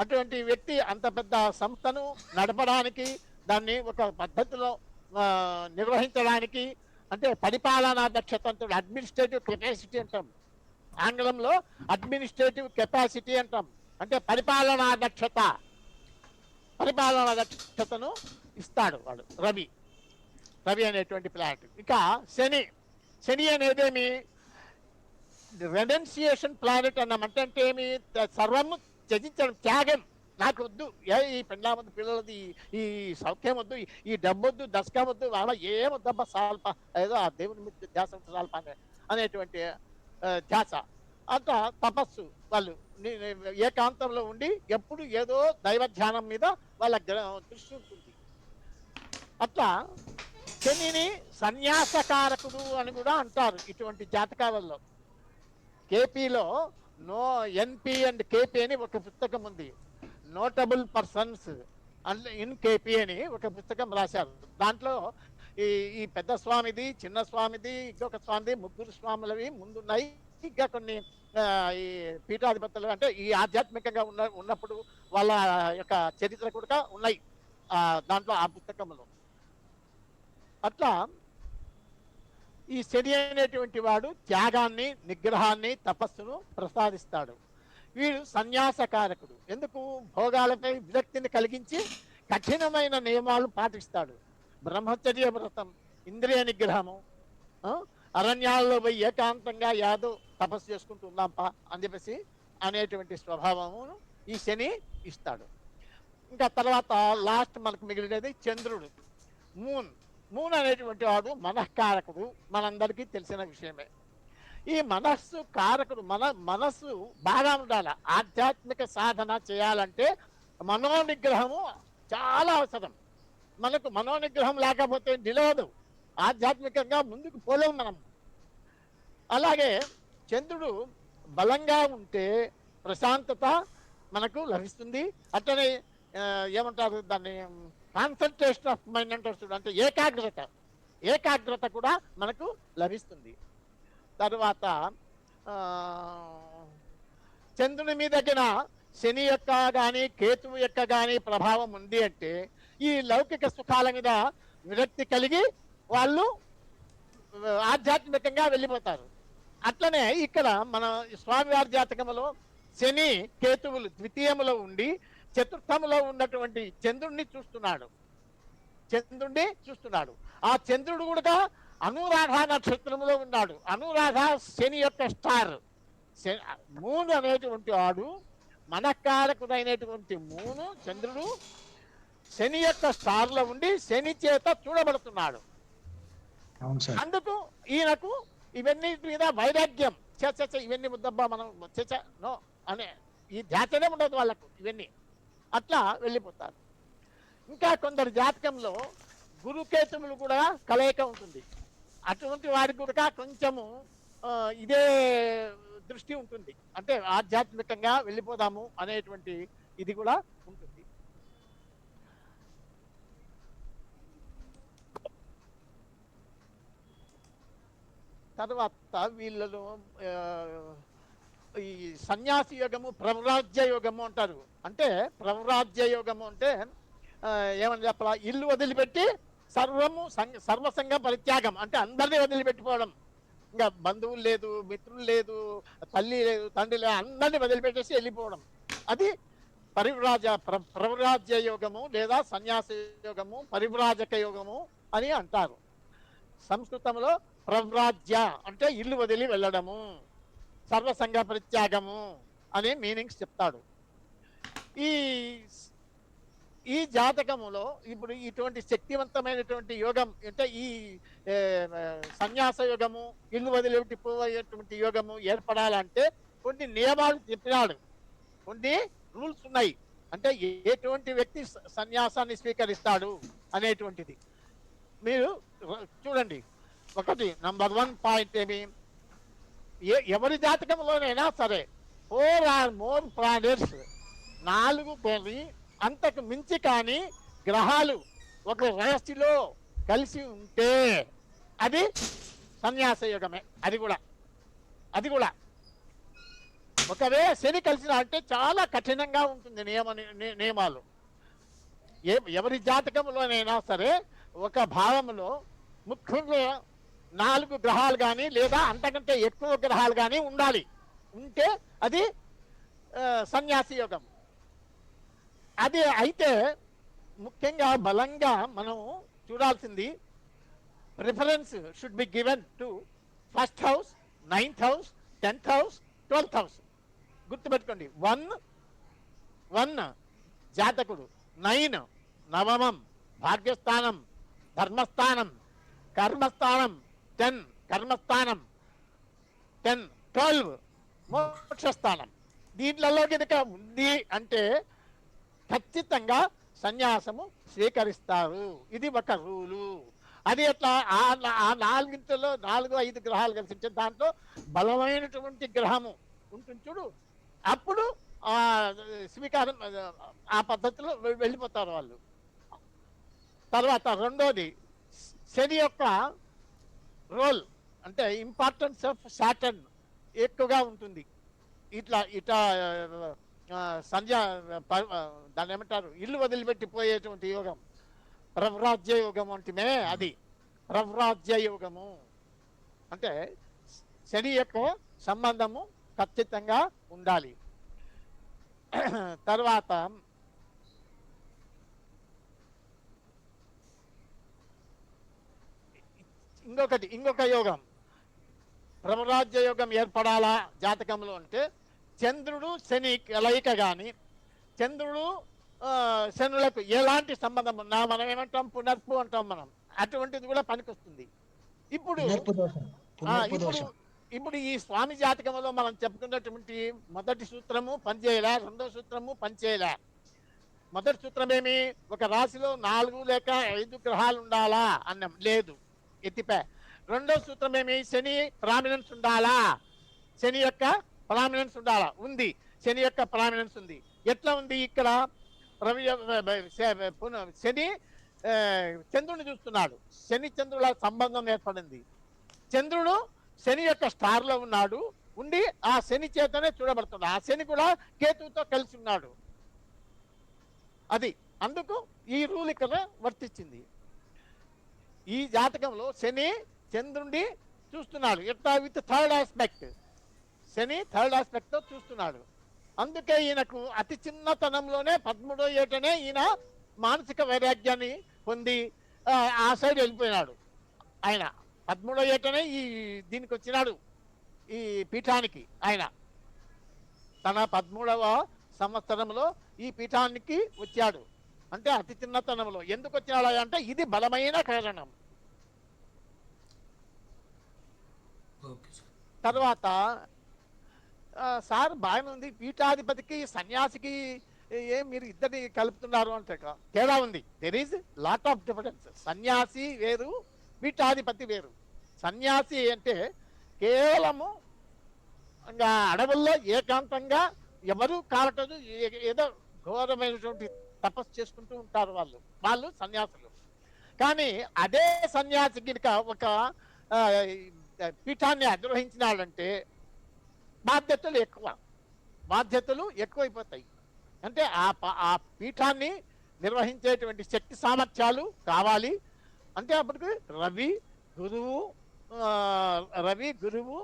అటువంటి వ్యక్తి అంత పెద్ద సంస్థను నడపడానికి, దాన్ని ఒక పద్ధతిలో నిర్వహించడానికి, అంటే పరిపాలనా దక్షత అంటే అడ్మినిస్ట్రేటివ్ కెపాసిటీ అంటాం. ఆంగ్లంలో అడ్మినిస్ట్రేటివ్ కెపాసిటీ అంటాం. అంటే పరిపాలనా దక్షతను ఇస్తాడు వాడు రవి అనేటువంటి ప్లానెట్. ఇంకా శని అనేదేమి రెనౌన్సియేషన్ ప్లానెట్ అన్నామంటే అంటే ఏమి? సర్వము త్యజించడం, త్యాగం. నాకు వద్దు, ఈ పెళ్ళామద్దు, పిల్లలది ఈ సౌఖ్యం వద్దు, ఈ డబ్బొద్దు, దశకం వద్దు, అలా ఏమొద్దబ్బా సాల్ప, ఏదో ఆ దేవుని మీద ధ్యాస సాల్ప అనేటువంటి ధ్యాస. అంత తపస్సు. వాళ్ళు ఏకాంతంలో ఉండి ఎప్పుడు ఏదో దైవ ధ్యానం మీద వాళ్ళ దృష్టి ఉంటుంది. అట్లా శనిని సన్యాసకారకుడు అని కూడా అంటారు ఇటువంటి జాతకాలలో. కేపీలో ఎన్పి అండ్ కేపీ అని ఒక పుస్తకం ఉంది. నోటబుల్ పర్సన్స్ ఇన్ కేపీ అని ఒక పుస్తకం రాశారు. దాంట్లో ఈ పెద్ద స్వామిది, చిన్న స్వామిది, ఇంకొక స్వామిది, 3 స్వాములవి ముందున్నాయి. ఇంకా కొన్ని ఈ పీఠాధిపతులు అంటే ఈ ఆధ్యాత్మికంగా ఉన్నప్పుడు వాళ్ళ యొక్క చరిత్ర కూడా ఉన్నాయి దాంట్లో, ఆ పుస్తకంలో. అట్లా ఈ శని అనేటువంటి వాడు త్యాగాన్ని, నిగ్రహాన్ని, తపస్సును ప్రసాదిస్తాడు. వీడు సన్యాసకారకుడు. ఎందుకు? భోగాలపై విరక్తిని కలిగించి కఠినమైన నియమాలు పాటిస్తాడు. బ్రహ్మచర్య వ్రతం, ఇంద్రియ నిగ్రహము, అరణ్యాల్లో పోయి ఏకాంతంగా యాదో తపస్సు చేసుకుంటూ ఉందాంపా అని చెప్పేసి అనేటువంటి స్వభావమును ఈ శని ఇస్తాడు. ఇంకా తర్వాత లాస్ట్ మనకు మిగిలినది చంద్రుడు, మూన్ అనేటువంటి వాడు మనఃకారకుడు. మనందరికీ తెలిసిన విషయమే. ఈ మనస్సు కారకుడు. మనస్సు బాగా ఉండాలి. ఆధ్యాత్మిక సాధన చేయాలంటే మనోనిగ్రహము చాలా అవసరం. మనకు మనోనిగ్రహం లేకపోతే నిలవదు, ఆధ్యాత్మికంగా ముందుకు పోలేము మనం. అలాగే చంద్రుడు బలంగా ఉంటే ప్రశాంతత మనకు లభిస్తుంది. అట్లనే ఏమంటారు దాన్ని, కాన్సన్ట్రేషన్ ఆఫ్ మైండ్ అంటారు. అంటే ఏకాగ్రత కూడా మనకు లభిస్తుంది. తర్వాత చంద్రుని మీదగిన శని యొక్క కానీ కేతువు యొక్క కానీ ప్రభావం ఉంది అంటే ఈ లౌకిక సుఖాల మీద విరక్తి కలిగి వాళ్ళు ఆధ్యాత్మికంగా వెళ్ళిపోతారు. అట్లనే ఇక్కడ మన స్వామివారి జాతకములో శని కేతువులు ద్వితీయములో ఉండి చతుర్థములో ఉన్నటువంటి చంద్రుడిని చూస్తున్నాడు. ఆ చంద్రుడు కూడా అనురాధ నక్షత్రంలో ఉన్నాడు. అనురాధ శని యొక్క స్టార్. మూన్ అనేటువంటి వాడు మనకారకుడైనటువంటి చంద్రుడు శని యొక్క స్టార్లో ఉండి శని చేత చూడబడుతున్నాడు. అవును సార్. అందుకు ఈయనకు ఇవన్నీ మీద వైరాగ్యం, చ ఇవన్నీ ముద్దబ్బా మనం నో అనే ఈ ధ్యాసనే ఉండదు వాళ్ళకు, ఇవన్నీ అట్లా వెళ్ళిపోతారు. ఇంకా కొందరు జాతకంలో గురుకేతువులు కూడా కలయిక ఉంటుంది. అటువంటి వారికి కూడా కొంచెము ఇదే దృష్టి ఉంటుంది, అంటే ఆధ్యాత్మికంగా వెళ్ళిపోదాము అనేటువంటి ఇది కూడా ఉంటుంది. తర్వాత వీళ్ళలో ఈ సన్యాసి యోగము, ప్రవ్రాజ్య యోగము అంటారు. అంటే ప్రవ్రాజ్య యోగము అంటే ఏమని చెప్పాలా, ఇల్లు వదిలిపెట్టి సర్వసంగ పరిత్యాగం, అంటే అందరినీ వదిలిపెట్టిపోవడం. ఇంకా బంధువులు లేదు, మిత్రులు లేదు, తల్లి లేదు, తండ్రి లేదు, అందరినీ వదిలిపెట్టేసి వెళ్ళిపోవడం. అది ప్రవ్రాజ్య యోగము లేదా సన్యాస యోగము, పరివ్రాజక యోగము అని అంటారు. సంస్కృతంలో ప్రవ్రాజ్య అంటే ఇల్లు వదిలి వెళ్ళడము, సర్వసంగ పరిత్యాగము అనే మీనింగ్స్ చెప్తాడు. ఈ జాతకములో ఇప్పుడు ఇటువంటి శక్తివంతమైనటువంటి యోగం అంటే ఈ సన్యాస యోగము, ఇల్లు వదిలిపెట్టిపోయేటువంటి యోగము ఏర్పడాలంటే కొన్ని నియమాలు చెప్పినాడు, కొన్ని రూల్స్ ఉన్నాయి. అంటే ఎటువంటి వ్యక్తి సన్యాసాన్ని స్వీకరిస్తాడు అనేటువంటిది మీరు చూడండి. ఒకటి నంబర్ 1 పాయింట్ ఏమి, ఎవరి జాతకంలోనైనా సరే 4 or more ప్లానెట్స్, 4 కానీ అంతకు మించి కానీ గ్రహాలు ఒక రాశిలో కలిసి ఉంటే అది సన్యాస యోగమే. అది కూడా ఒకవేళ శని కలిసిన అంటే చాలా కఠినంగా ఉంటుంది నియమాలు. ఎవరి జాతకంలోనైనా సరే ఒక భావంలో ముఖ్యంగా 4 గ్రహాలు కానీ లేదా అంతకంటే ఎక్కువ గ్రహాలు కానీ ఉంటే అది సన్యాసి యోగం. అది అయితే ముఖ్యంగా బలంగా మనం చూడాల్సింది preference should be given to 1st house, 9th house, 10th house, 12th house. గుర్తుపెట్టుకోండి. 1 జాతకుడు, 9 నవమం భాగ్యస్థానం, ధర్మస్థానం, కర్మస్థానం, 10 కర్మస్థానం, 10 12 మోక్షస్థానం. దీంట్లో కనుక ఉంది అంటే ఖచ్చితంగా సన్యాసము స్వీకరిస్తారు. ఇది ఒక రూలు. అది ఎట్లా, ఆ 4-5 గ్రహాలు కలిసి దాంట్లో బలమైనటువంటి గ్రహము ఉంటుంది చూడు, అప్పుడు స్వీకారం ఆ పద్ధతిలో వెళ్ళిపోతారు వాళ్ళు. తర్వాత రెండోది శని యొక్క రోల్, అంటే ఇంపార్టెన్స్ ఆఫ్ సాటర్న్ ఎక్కువగా ఉంటుంది. ఇట్లా దాన్ని ఏమంటారు, ఇల్లు వదిలిపెట్టిపోయేటువంటి యోగం ప్రవ్రాజ్య యోగం అంటేనే అది ప్రవ్రాజ్య యోగము. అంటే శని యొక్క సంబంధము ఖచ్చితంగా ఉండాలి. తర్వాత ఇంకొక యోగం, ప్రవ్రాజ్య యోగం ఏర్పడాలా జాతకంలో అంటే చంద్రుడు శని కలయిక కానీ, చంద్రుడు శనులకు ఎలాంటి సంబంధం ఉన్నా మనం ఏమంటాం, పునర్పు అంటాం మనం, అటువంటిది కూడా పనికొస్తుంది. ఇప్పుడు ఈ స్వామి జాతకంలో మనం చెప్పుకున్నటువంటి మొదటి సూత్రము పనిచేయలే, రెండో సూత్రము పనిచేయలే. మొదటి సూత్రం ఏమి, ఒక రాశిలో 4 లేక 5 గ్రహాలు ఉండాలా అన్నం లేదు, ఎత్తిపే. రెండో సూత్రం ఏమి, శని ప్రామినెన్స్ ఉండాలా, శని యొక్క ప్రామినెన్స్ ఉండాలా, ఉంది. శని యొక్క ప్రామినెన్స్ ఉంది. ఎట్లా ఉంది ఇక్కడ, శని చంద్రుడిని చూస్తున్నాడు, శని చంద్రుల సంబంధం ఏర్పడింది. చంద్రుడు శని యొక్క స్టార్లో ఉన్నాడు, ఉండి ఆ శని చేతనే చూడబడుతున్నాడు. ఆ శని కూడా కేతువుతో కలిసి ఉన్నాడు. అది అందుకు ఈ రూల్ ఇక్కడ వర్తించింది. ఈ జాతకంలో శని చంద్రుడి చూస్తున్నాడు, ఎట్లా with 3rd aspect. Shani 3rd ఆస్పెక్ట్తో చూస్తున్నాడు. అందుకే ఈయనకు అతి చిన్నతనంలోనే 13వ ఏటనే ఈయన మానసిక వైరాగ్యాన్ని పొంది ఆ సైడ్ వెళ్ళిపోయినాడు. ఆయన 13వ ఏటనే దీనికి వచ్చినాడు, ఈ పీఠానికి. ఆయన తన 13వ సంవత్సరంలో ఈ పీఠానికి వచ్చాడు. అంటే అతి చిన్నతనంలో. ఎందుకు వచ్చినాడు అంటే ఇది బలమైన కారణం. తర్వాత సార్ బాగానే ఉంది, పీఠాధిపతికి సన్యాసికి ఏం మీరు ఇద్దరిని కలుపుతున్నారు అంటే తేడా ఉంది. There is lot of difference. సన్యాసి వేరు, పీఠాధిపతి వేరు. సన్యాసి అంటే కేవలము ఇంకా అడవుల్లో ఏకాంతంగా ఎవరు కాలటదు, ఏదో ఘోరమైనటువంటి తపస్సు చేసుకుంటూ ఉంటారు వాళ్ళు సన్యాసులు. కానీ అదే సన్యాసి గినక ఒక పీఠాన్ని అధిరోహించినాడంటే బాధ్యతలు ఎక్కువైపోతాయి. అంటే ఆ పీఠాన్ని నిర్వహించేటువంటి శక్తి సామర్థ్యాలు కావాలి. అంటే అప్పటికి రవి గురువు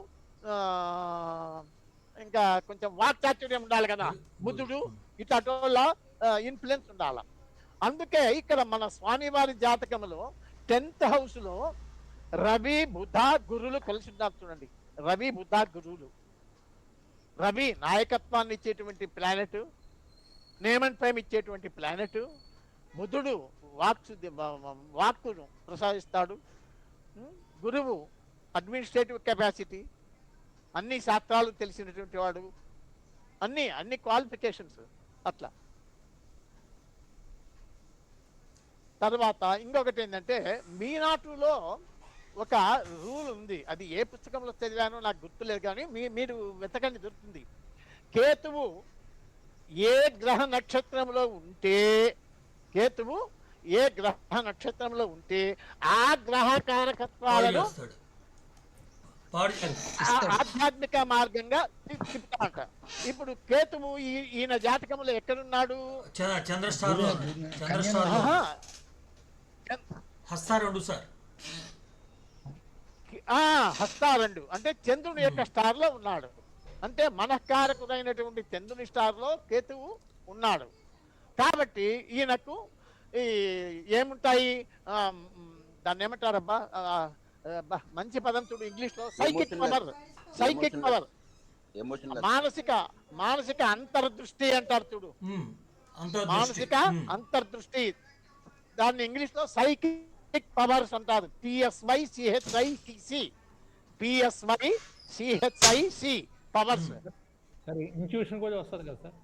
ఇంకా కొంచెం వాక్చాతుర్యం ఉండాలి కదా, బుద్ధుడు ఇట్లాంటి ఇన్ఫ్లుయెన్స్ ఉండాలి. అందుకే ఇక్కడ మన స్వామివారి జాతకంలో 10th house లో రవి బుధ గురువులు కలిసి ఉన్నారు చూడండి. రవి బుధ గురువులు. రవి నాయకత్వాన్ని ఇచ్చేటువంటి ప్లానెట్, నేమన్ ప్రేమ ఇచ్చేటువంటి ప్లానెట్. బుధుడు వాక్కును ప్రసాదిస్తాడు. గురువు అడ్మినిస్ట్రేటివ్ కెపాసిటీ, అన్ని శాస్త్రాలు తెలిసినటువంటి వాడు, అన్ని క్వాలిఫికేషన్స్ అట్లా. తర్వాత ఇంకొకటి ఏంటంటే మీనాటులో ఒక రూల్ ఉంది, అది ఏ పుస్తకంలో చదివానో నాకు గుర్తులేదు, కానీ మీరు వెతకండి దొరుకుతుంది. కేతువు ఏ గ్రహ నక్షత్రంలో ఉంటే ఆ గ్రహ కారకత్వాలను ఆధ్యాత్మిక మార్గంగా తిప్పుతాట. ఇప్పుడు కేతువు ఈయన జాతకంలో ఎక్కడున్నాడు? హస్తారండు అంటే చంద్రుని యొక్క స్టార్ లో ఉన్నాడు. అంటే మనఃకారకుడైనటువంటి చంద్రుని స్టార్ లో కేతువు ఉన్నాడు. కాబట్టి ఈయనకు ఏముంటాయి, దాన్ని ఏమంటారబ్బా, మంచి పదం చూడు ఇంగ్లీష్ లో, సైకిక్ పవర్, మానసిక అంతర్దృష్టి అంటారు చూడు. మానసిక అంతర్దృష్టి, దాన్ని ఇంగ్లీష్ లో సైకిక్ పవర్స్ అంటారు. PSYCHIC powers. ఇంట్యూషన్ కూడా వస్తుంది కదా సార్?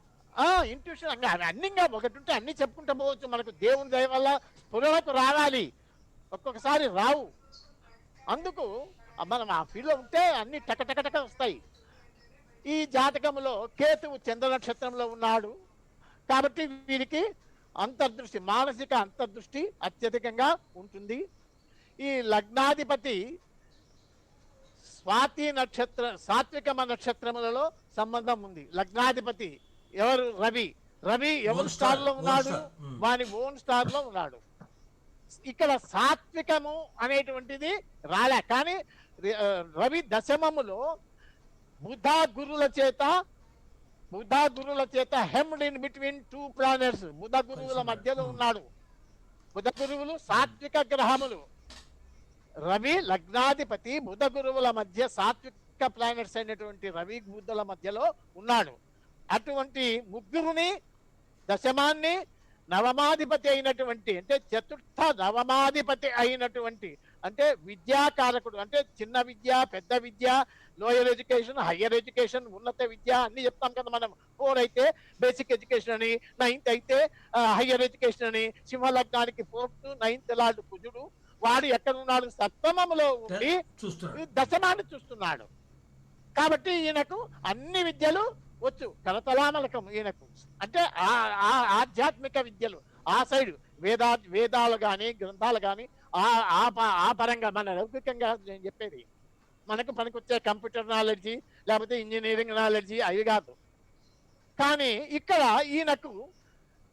ఇంట్యూషన్ అన్ని ఒకటి ఉంటే అన్ని చెప్పుకుంటూ పోవచ్చు. మనకు దేవుని దయ వల్ల స్ఫురణకు రావాలి, ఒక్కొక్కసారి రావు. అందుకు మనం ఆ ఫీల్డ్లో ఉంటే అన్ని టక వస్తాయి. ఈ జాతకంలో కేతువు చంద్ర నక్షత్రంలో ఉన్నాడు కాబట్టి వీరికి అంతర్దృష్టి, మానసిక అంతర్దృష్టి అత్యధికంగా ఉంటుంది. ఈ లగ్నాధిపతి స్వాతి నక్షత్ర, సాత్వికమ నక్షత్రములలో సంబంధం ఉంది. లగ్నాధిపతి ఎవరు? రవి ఎవరు స్టార్ లో ఉన్నాడు? వాని ఓన్ స్టార్ లో ఉన్నాడు. ఇక్కడ సాత్వికము అనేటువంటిది రాలే, కానీ రవి దశమములో బుధ గురుల చేత హెమ్డ్ ఇన్ బిట్వీన్ 2 ప్లానెట్స్, బుధ గురువుల మధ్యలో ఉన్నాడు. బుధ గురువులు సాత్విక గ్రహములు. రవి లగ్నాధిపతి బుధ గురువుల మధ్య సాత్విక ప్లానెట్స్ అయినటువంటి రవి బుధుల మధ్యలో ఉన్నాడు. అటువంటి ముగ్గురుని, దశమాన్ని, నవమాధిపతి అయినటువంటి, అంటే చతుర్థ నవమాధిపతి అయినటువంటి, అంటే విద్యాకారకుడు, అంటే చిన్న విద్య, పెద్ద విద్య, లోయర్ ఎడ్యుకేషన్, హయ్యర్ ఎడ్యుకేషన్, ఉన్నత విద్య అన్ని చెప్తాం కదా మనం. 4 అయితే బేసిక్ ఎడ్యుకేషన్ అని, 9th అయితే హయ్యర్ ఎడ్యుకేషన్ అని. సింహలగ్నానికి 4th 9th లార్డ్ కుజుడు. వాడు ఎక్కడున్నాడు? సప్తమములో ఉండి దశమాన్ని చూస్తున్నాడు. కాబట్టి ఈయనకు అన్ని విద్యలు వచ్చు, కరతలామలకం ఈయనకు. అంటే ఆధ్యాత్మిక విద్యలు ఆ సైడ్, వేదాలు కానీ గ్రంథాలు కానీ ఆ పరంగా, మన లౌకికంగా నేను చెప్పేది, మనకు పనికొచ్చే కంప్యూటర్ నాలెడ్జి లేకపోతే ఇంజనీరింగ్ నాలెడ్జి అవి కాదు. కానీ ఇక్కడ ఈయనకు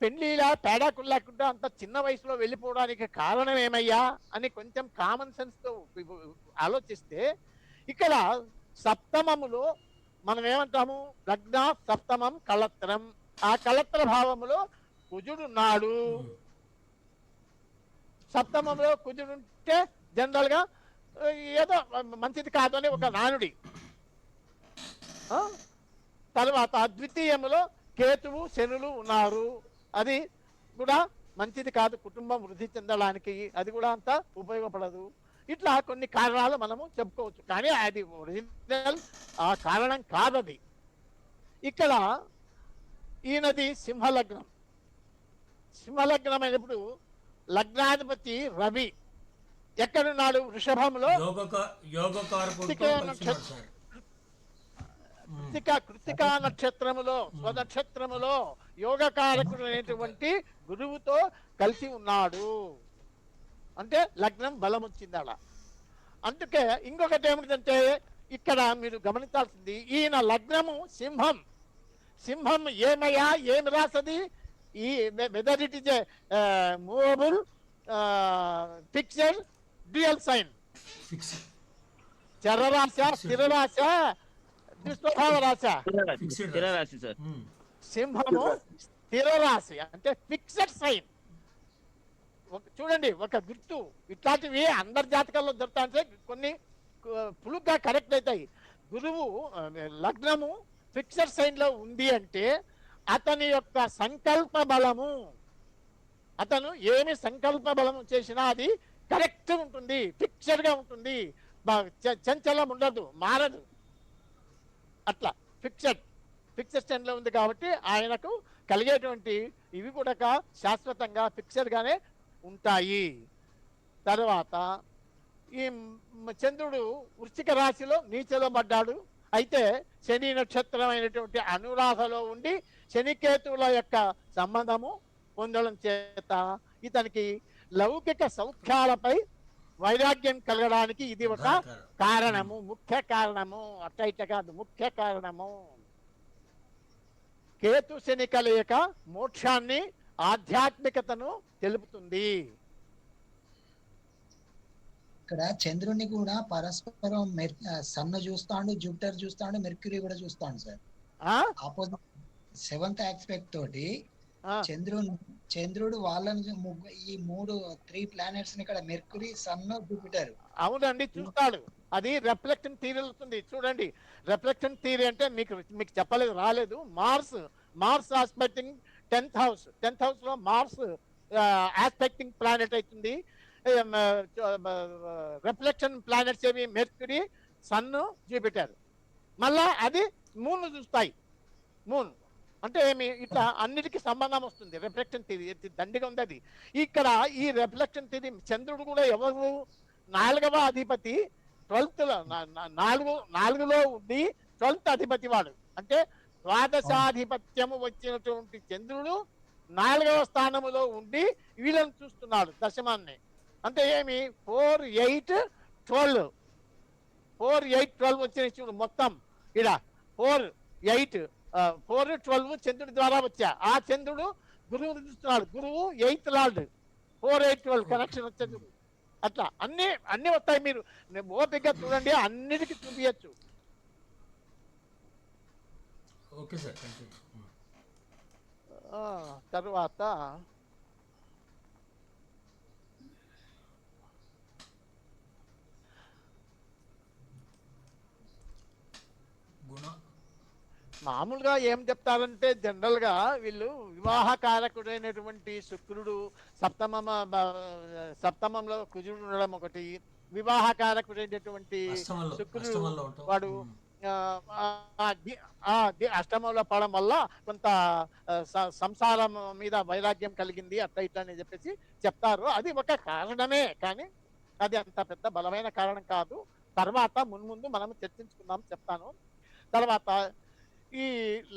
పెళ్లిలా తేడాకులు లేకుండా అంత చిన్న వయసులో వెళ్ళిపోవడానికి కారణం ఏమయ్యా అని కొంచెం కామన్ సెన్స్ తో ఆలోచిస్తే, ఇక్కడ సప్తమములో మనం ఏమంటాము? లగ్న సప్తమం కళత్రం. ఆ కళత్ర భావములో కుజుడున్నాడు. సప్తమంలో కుజుడుంటే జనరల్ గా ఏదో మంచిది కాదు అని ఒక నానుడి. తర్వాత ద్వితీయములో కేతువు శనులు ఉన్నారు. అది కూడా మంచిది కాదు, కుటుంబం వృద్ధి చెందడానికి అది కూడా అంత ఉపయోగపడదు. ఇట్లా కొన్ని కారణాలు మనము చెప్పుకోవచ్చు, కానీ అది ఒరిజినల్ ఆ కారణం కాదది. ఇక్కడ ఈయనది సింహలగ్నం. సింహలగ్నం అయినప్పుడు లగ్నాధిపతి రవి ఎక్కడున్నాడు? వృషభంలో. కృతికా నక్షత్రములో, స్వనక్షత్రములో యోగకారకుడు అనేటువంటి గురువుతో కలిసి ఉన్నాడు. అంటే లగ్నం బలం వచ్చింది అలా. అందుకే ఇంకొకటి ఏమిటంటే ఇక్కడ మీరు గమనించాల్సింది, ఈయన లగ్నము సింహం. సింహం ఏమయ్యా, ఏమి రాసది? ఈ whether it is movable, fixed, dual sign. చరరాశ, స్థిరరాశ, దుస్వభావ రాశ. సింహము స్థిర రాశి అంటే ఫిక్స్డ్ సైన్. చూడండి, ఒక గుర్తు ఇట్లాంటివి అందరి జాతకాల్లో దొరుకుతాయంటే కొన్ని పులుగ్గా కరెక్ట్ అవుతాయి. గురువు లగ్నము ఫిక్స్డ్ సైన్ లో ఉంది అంటే అతని యొక్క సంకల్ప బలము, అతను ఏమి సంకల్ప బలము చేసినా అది కరెక్ట్ ఉంటుంది, ఫిక్స్డ్ గా ఉంటుంది, చంచలం ఉండదు, మారదు. అట్లా ఫిక్స్డ్ సైన్ లో ఉంది కాబట్టి ఆయనకు కలిగేటువంటి ఇవి కూడా శాశ్వతంగా ఫిక్స్డ్ గానే ఉంటాయి. తర్వాత ఈ చంద్రుడు వృశ్చిక రాశిలో నీచలో పడ్డాడు. అయితే శని నక్షత్రం అయినటువంటి అనురాధలో ఉండి శనికేతువుల యొక్క సంబంధము పొందడం చేత ఇతనికి లౌకిక సౌఖ్యాలపై వైరాగ్యం కలగడానికి ఇది ఒక కారణము, ముఖ్య కారణము. అట్ట కాదు, ముఖ్య కారణము. కేతు శని కలయిక మోక్షాన్ని, ఆధ్యాత్మికతను తెలుపుతుంది. ఇక్కడ చంద్రుడిని కూడా పరస్పరం సన్ చూస్తాడు, జూపిటర్ చూస్తాడు, మెర్క్యూరీ కూడా చూస్తాడు సార్. ఆపోజిట్ 7th ఆస్పెక్ట్ తోటి చంద్రుడు వాళ్ళని ఈ 3 ప్లానెట్స్ ఇక్కడ మెర్క్యూరీ, సన్, జూపిటర్. అవునండి, చూస్తాడు. అది రిఫ్లెక్షన్ థియరీ అవుతుంది. చూడండి, రిఫ్లెక్షన్ థియరీ అంటే మీకు చెప్పలేదు, రాలేదు. మార్స్ ఆస్పెక్టింగ్ 10th హౌస్ లో మార్స్ ఆస్పెక్టింగ్ ప్లానెట్ అవుతుంది. రిఫ్లెక్షన్ ప్లానెట్స్ ఏవి? Mercury, sun, Jupiter. మళ్ళా అది మూన్ చూస్తాయి. మూన్ అంటే ఏమి? ఇట్లా అన్నిటికీ సంబంధం వస్తుంది. రిఫ్లెక్షన్ థియరీ దండిగా ఉంది అది. ఇక్కడ ఈ రిఫ్లెక్షన్ థియరీ చంద్రుడు కూడా ఎవరు? 4వ అధిపతి, 12th లో 4లో ఉండి 12th అధిపతి వాడు. అంటే ద్వాదశాధిపత్యము వచ్చినటువంటి చంద్రుడు 4వ స్థానములో ఉండి వీళ్ళని చూస్తున్నాడు, దశమాన్ని. అంటే ఏమి? 4, 8, 12 వచ్చిన చూడు మొత్తం. ఇడ 4, 8, 4, 12 చంద్రుడి ద్వారా వచ్చా. ఆ చంద్రుడు గురువుని చూస్తున్నాడు. గురువు 8th లార్డ్. 4, 8, 12 కనెక్షన్ వచ్చేది. అట్లా అన్ని వస్తాయి. మీరు ఓపికగా చూడండి, అన్నిటికీ చూపించచ్చు. Okay sir. తర్వాత మామూలుగా ఏం చెప్తారంటే జనరల్ గా వీళ్ళు వివాహకారకుడైనటువంటి శుక్రుడు సప్తమంలో కుజుడు ఉండడం ఒకటి, వివాహకారకుడైనటువంటి శుక్రుడు వాడు అష్టమంలో పడడం వల్ల కొంత సంసారం మీద వైరాగ్యం కలిగింది అట్లా ఇట్లా అని చెప్పేసి చెప్తారు. అది ఒక కారణమే, కానీ అది అంత పెద్ద బలమైన కారణం కాదు. తర్వాత మున్ముందు మనం చర్చించుకుందాం, చెప్తాను. తర్వాత ఈ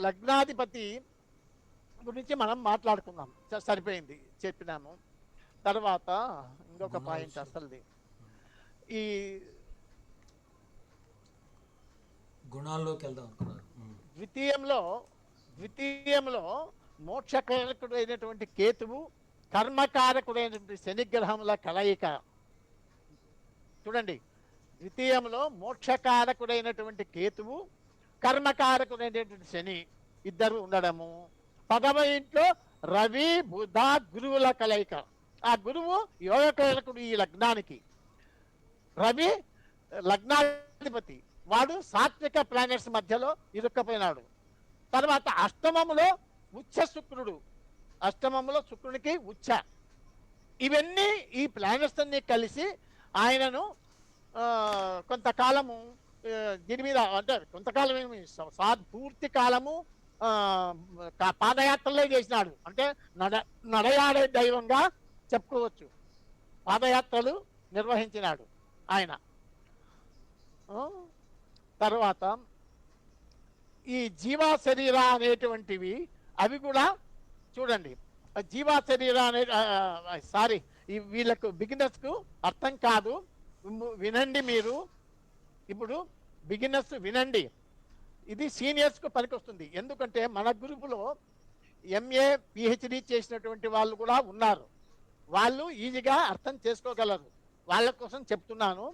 లగ్నాధిపతి గురించి మనం మాట్లాడుకుందాం, సరిపోయింది, చెప్పినాము. తర్వాత ఇంకొక పాయింట్ అసలుది, ఈ గుణాల్లోకి వెళ్దాం. ద్వితీయంలో మోక్షకారకుడైనటువంటి కేతువు, కర్మకారకుడైనటువంటి శనిగ్రహముల కలయిక. చూడండి, ద్వితీయంలో మోక్షకారకుడైనటువంటి కేతువు, కర్మకారకుడైనటువంటి శని ఇద్దరు ఉండడము. 10వ ఇంట్లో రవి, బుధ, గురువుల కలయిక. ఆ గురువు యోగకారకుడు ఈ లగ్నానికి. రవి లగ్నాధిపతి, వాడు సాత్విక ప్లానెట్స్ మధ్యలో ఇరుక్కపోయినాడు. తర్వాత అష్టమములో ఉచ్చ శుక్రుడు, అష్టమములో శుక్రునికి ఉచ్చ. ఇవన్నీ ఈ ప్లానెట్స్ అన్ని కలిసి ఆయనను కొంతకాలము దీని మీద అంటే కొంతకాలం ఏమి పూర్తి కాలము పాదయాత్రలే చేసినాడు. అంటే నడయాడే దైవంగా చెప్పుకోవచ్చు. పాదయాత్రలు నిర్వహించినాడు ఆయన. తర్వాత ఈ జీవా శరీర అనేటువంటివి అవి కూడా చూడండి. జీవా శరీర అనే సారీ వీళ్ళకు బిగినర్స్కు అర్థం కాదు, వినండి మీరు. ఇప్పుడు బిగినర్స్ వినండి, ఇది సీనియర్స్కు పనికొస్తుంది. ఎందుకంటే మన గ్రూపులో ఎంఏ పిహెచ్డి చేసినటువంటి వాళ్ళు కూడా ఉన్నారు. వాళ్ళు ఈజీగా అర్థం చేసుకోగలరు. వాళ్ళ కోసం చెప్తున్నాను,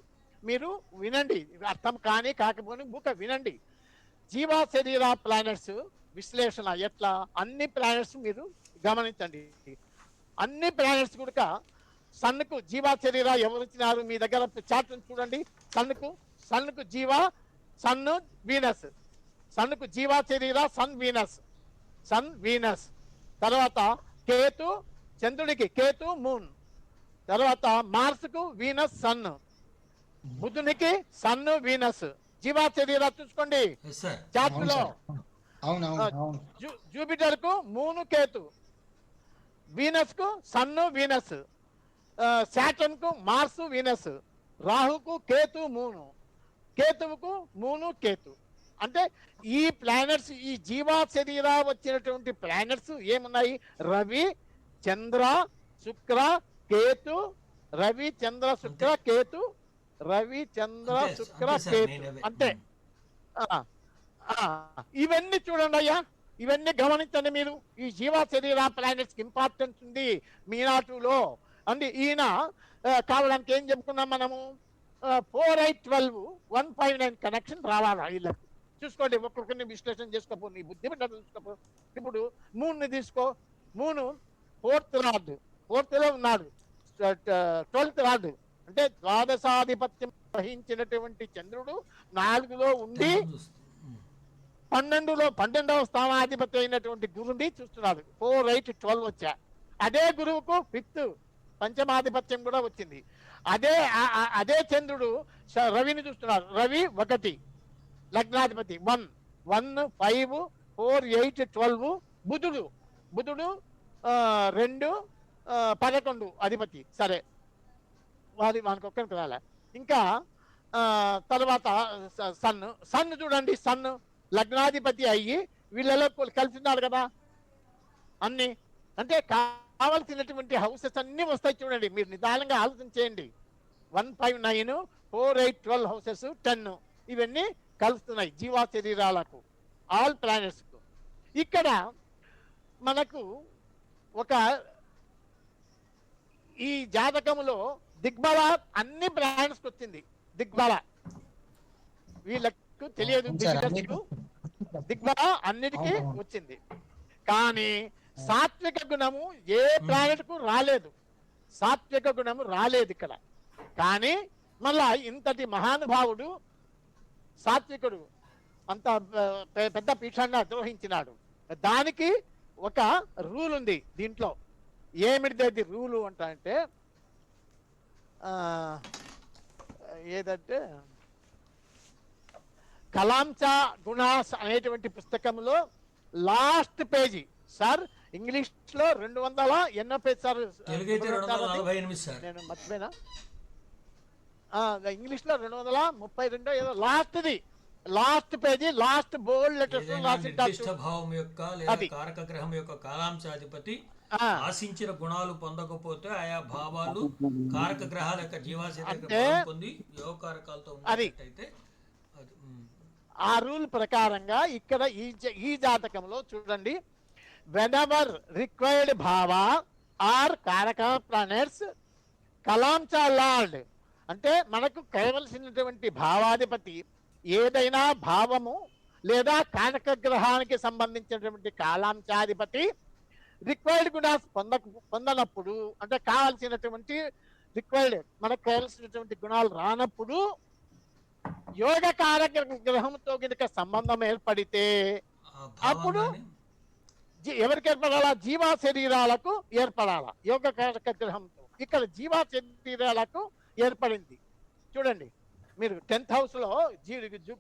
మీరు వినండి. అర్థం కానీ కాకపోతే బుక్ వినండి. జీవా శరీర ప్లానెట్స్ విశ్లేషణ ఎట్లా, అన్ని ప్లానెట్స్ మీరు గమనించండి. అన్ని ప్లానెట్స్ కూడా సన్కు జీవా శరీర ఎవరు ఇచ్చినారు మీ దగ్గర చార్ట్ చూడండి. సన్కు జీవా, సన్ను వీనస్. సన్కు జీవా శరీర సన్ వీనస్. తర్వాత కేతు, చంద్రుడికి కేతు మూన్. తర్వాత మార్స్కు వీనస్ సన్. బుధునికి సన్ను వీనస్. జీవా శరీర చూసుకోండి చార్ట్ లో. జూపిటర్ కు మూను కేతు, వీనస్ కు సన్ను వీనస్, సాటర్న్ కు మార్స్ వీనస్, రాహుకు కేతు మూను, కేతువుకు మూను కేతు. అంటే ఈ ప్లానెట్స్, ఈ జీవా శరీర వచ్చినటువంటి ప్లానెట్స్ ఏమున్నాయి? రవి, చంద్ర, శుక్ర, కేతు. రవి, చంద్ర, శుక్ర, కేతు. రవి, చంద్ర, శుక్ర, కేతు. అంతే. ఇవన్నీ చూడండి అయ్యా, ఇవన్నీ గమనించండి మీరు. ఈ జీవా శరీర ప్లానెట్స్ కి ఇంపార్టెన్స్ ఉంది మీనాటులో. అండి ఈయన కావడానికి ఏం చెప్పుకున్నాం మనము? 4, 8, 12, 159 కనెక్షన్ రావాలా వీళ్ళకి. చూసుకోండి, ఒక్కొక్కరిని విశ్లేషణ చేసుకోపో, నీ బుద్ధి బిడ్డ చూసుకోపో. ఇప్పుడు మూడుని తీసుకో. మూడు 4th రాడ్, 4th లో ఉన్నాడు. 12th రాడ్ అంటే ద్వాదశాధిపత్యం వహించినటువంటి చంద్రుడు 4లో ఉండి 12వ స్థానాధిపతి అయినటువంటి గురువుని చూస్తున్నాడు. 4, 8, 12 వచ్చా. అదే గురువుకు 5th పంచమాధిపత్యం కూడా వచ్చింది. అదే చంద్రుడు రవిని చూస్తున్నాడు. రవి 1 లగ్నాధిపతి 1, 5, 4, 8, 12. బుధుడు 2, 11 అధిపతి. సరే, వారి మనకొక్కరికి రాలే. ఇంకా తర్వాత సన్ను చూడండి. సన్ను లగ్నాధిపతి అయ్యి వీళ్ళలో కలిసిన్నారు కదా అన్ని. అంటే కావలసినటువంటి హౌసెస్ అన్ని వస్తాయి చూడండి. మీరు నిదానంగా ఆలోచన చేయండి. 159, 4, 8, 12 హౌసెస్, 10 ఇవన్నీ కలుస్తున్నాయి జీవా శరీరాలకు, ఆల్ ప్లానెట్స్ కు. ఇక్కడ మనకు ఒక ఈ జాతకములో దిగ్బల అన్ని ప్లానెట్స్ కు వచ్చింది. దిగ్బల వీళ్ళకు తెలియదు, దిగ్బల అన్నిటికీ వచ్చింది. కానీ సాత్విక గుణము ఏ ప్లానెట్ కు రాలేదు. సాత్విక గుణము రాలేదు ఇక్కడ. కానీ మళ్ళా ఇంతటి మహానుభావుడు సాత్వికుడు అంత పెద్ద పీఠాన్ని అద్రోహించినాడు. దానికి ఒక రూల్ ఉంది దీంట్లో. ఏమిటిది రూలు అంటే ఏదంటే కలాంచా గుణాస్ అనేటువంటి పుస్తకంలో లాస్ట్ పేజీ సార్, ఇంగ్లీష్ లో 200 ఎన్నో పేజ్ సార్? నేను మర్చిపోయినా. ఇంగ్లీష్ లో 232 ఏదో లాస్ట్ పేజీ, లాస్ట్ బోల్డ్ లెటర్స్ భావం యొక్క లేదా కారక గ్రహం యొక్క కాలాంశాధిపతి ఆశించిన గుణాలు పొందకపోతే ఆయా భావాలు కారక గ్రహాల యొక్క జీవాశరీర పొంది యోగకారకాలతో ఉన్నట్టయితే ఆ రూల్ ప్రకారంగా ఇక్కడ ఈ జాతకంలో చూడండి, whenever required bhava or karaka planets kalamcha lord అంటే మనకు కావలసినటువంటి భావాధిపతి ఏదైనా భావము లేదా కారక గ్రహానికి సంబంధించినటువంటి కాలాంశాధిపతి రిక్వైర్డ్ కూడా పొందనప్పుడు, అంటే కావాల్సినటువంటి రిక్వైర్డ్ మనకు కావాల్సినటువంటి గుణాలు రానప్పుడు యోగ కారక గ్రహంతో కనుక సంబంధం ఏర్పడితే అప్పుడు ఎవరికి ఏర్పడాలా? జీవా శరీరాలకు ఏర్పడాలా యోగ కారక గ్రహంతో. ఇక్కడ జీవా శరీరాలకు ఏర్పడింది. చూడండి మీరు 10th హౌస్లో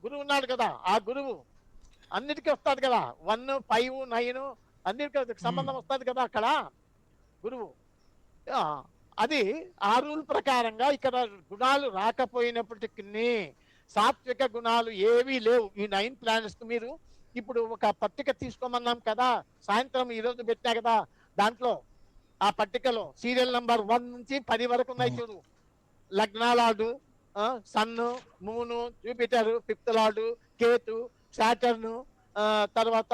గురువు ఉన్నాడు కదా, ఆ గురువు అన్నిటికీ వస్తాడు కదా, 1, 5, 9 అన్నిటికీ సంబంధం వస్తుంది కదా అక్కడ గురువు. అది ఆ రూల్ ప్రకారంగా ఇక్కడ గుణాలు రాకపోయినప్పటికీ సాత్విక గుణాలు ఏవీ లేవు ఈ 9 ప్లానెట్స్. మీరు ఇప్పుడు ఒక పట్టిక తీసుకోమన్నాం కదా, సాయంత్రం ఈరోజు పెట్టా కదా, దాంట్లో ఆ పట్టికలో సీరియల్ నంబర్ 1 నుంచి 10 వరకు ఉన్నాయి చూడు. లగ్నాలాడు, sun, moon, Jupiter, 5th lord, Ketu, Saturn, తర్వాత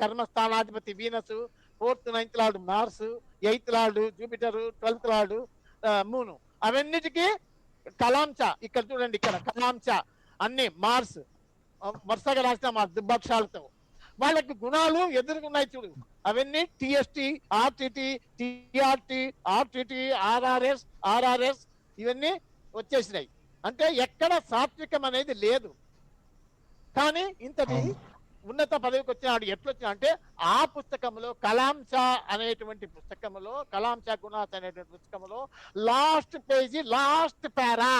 కర్మస్థానాధిపతి Venus, 4th 9th lord Mars, 8th lord Jupiter, 12th lord moon. అవన్నిటికీ కలాంచ ఇక్కడ చూడండి, ఇక్కడ కలాంచ అన్ని మార్స్ వరుసగా రాసిన మా దుబ్బక్షాలతో వాళ్ళకి గుణాలు ఎదురుకున్నాయి చూడు. అవన్నీ టిఎస్టి, ఆర్టిటి, టిఆర్టి, ఆర్టిటి, ఆర్ఆర్ఎస్ ఇవన్నీ వచ్చేసినాయి. అంటే ఎక్కడ సాత్వికం అనేది లేదు. కానీ ఇంతటి ఉన్నత పదవికి వచ్చినాడు. ఎట్లొచ్చినా అంటే ఆ పుస్తకంలో కలాంచ అనేటువంటి పుస్తకంలో, కలాంచ గుణాస్ అనేటువంటి పుస్తకంలో last page last para,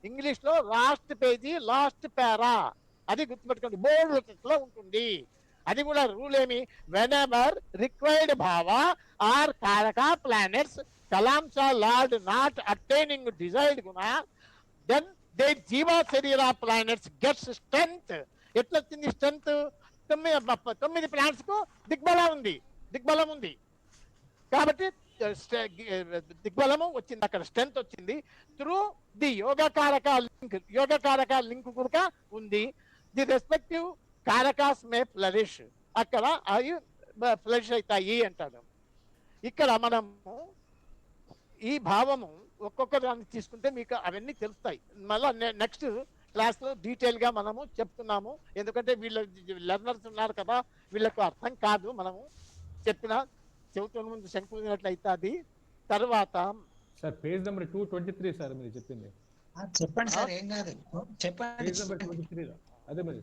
English లో లాస్ట్ పేజీ లాస్ట్ పారా, అది గుర్తుపెట్టుకోండి, బోర్డు లో ఉంటుంది. అది కూడా రూల్ ఏమి, వెన్ ఎవర్ రిక్వైర్డ్ భావ ఆర్ కారక ప్లానెట్స్ కలాంచ లార్డ్ నాట్ అటైనింగ్ డిజైర్డ్ గుణ దెన్ దే జీవా శరీర ప్లానెట్స్ గెట్స్ స్ట్రెంగ్త్. ఎట్లా వచ్చింది స్ట్రెంగ్త్? 9 ప్లానెట్స్ కు దిగ్బలం ఉంది కాబట్టి దిగ్బలము వచ్చింది, అక్కడ స్ట్రెంగ్త్ వచ్చింది. త్రూ ది యోగకారక లింక్ కూడా ఉంది. ది రెస్పెక్టివ్ కారకాస్ మే ఫ్లరిష్, అక్కడ అవి ఫ్లరిష్ అవుతాయి అంటాడు. ఇక్కడ మనము ఈ భావము ఒక్కొక్క దాన్ని తీసుకుంటే మీకు అవన్నీ తెలుస్తాయి. మళ్ళీ నెక్స్ట్ క్లాస్లో డీటెయిల్గా మనము చెప్తున్నాము. ఎందుకంటే వీళ్ళ లెర్నర్స్ ఉన్నారు కదా, వీళ్ళకు అర్థం కాదు మనము చెబుతున్న ముందు శంకునట్లు అవుతుంది. తర్వాత సార్ పేజ్ నెంబర్ 223 సార్ మీరు చెప్పింది. చెప్పండి సార్, ఏం కాదు చెప్పండి. పేజ్ నెంబర్ 23 అదే మరి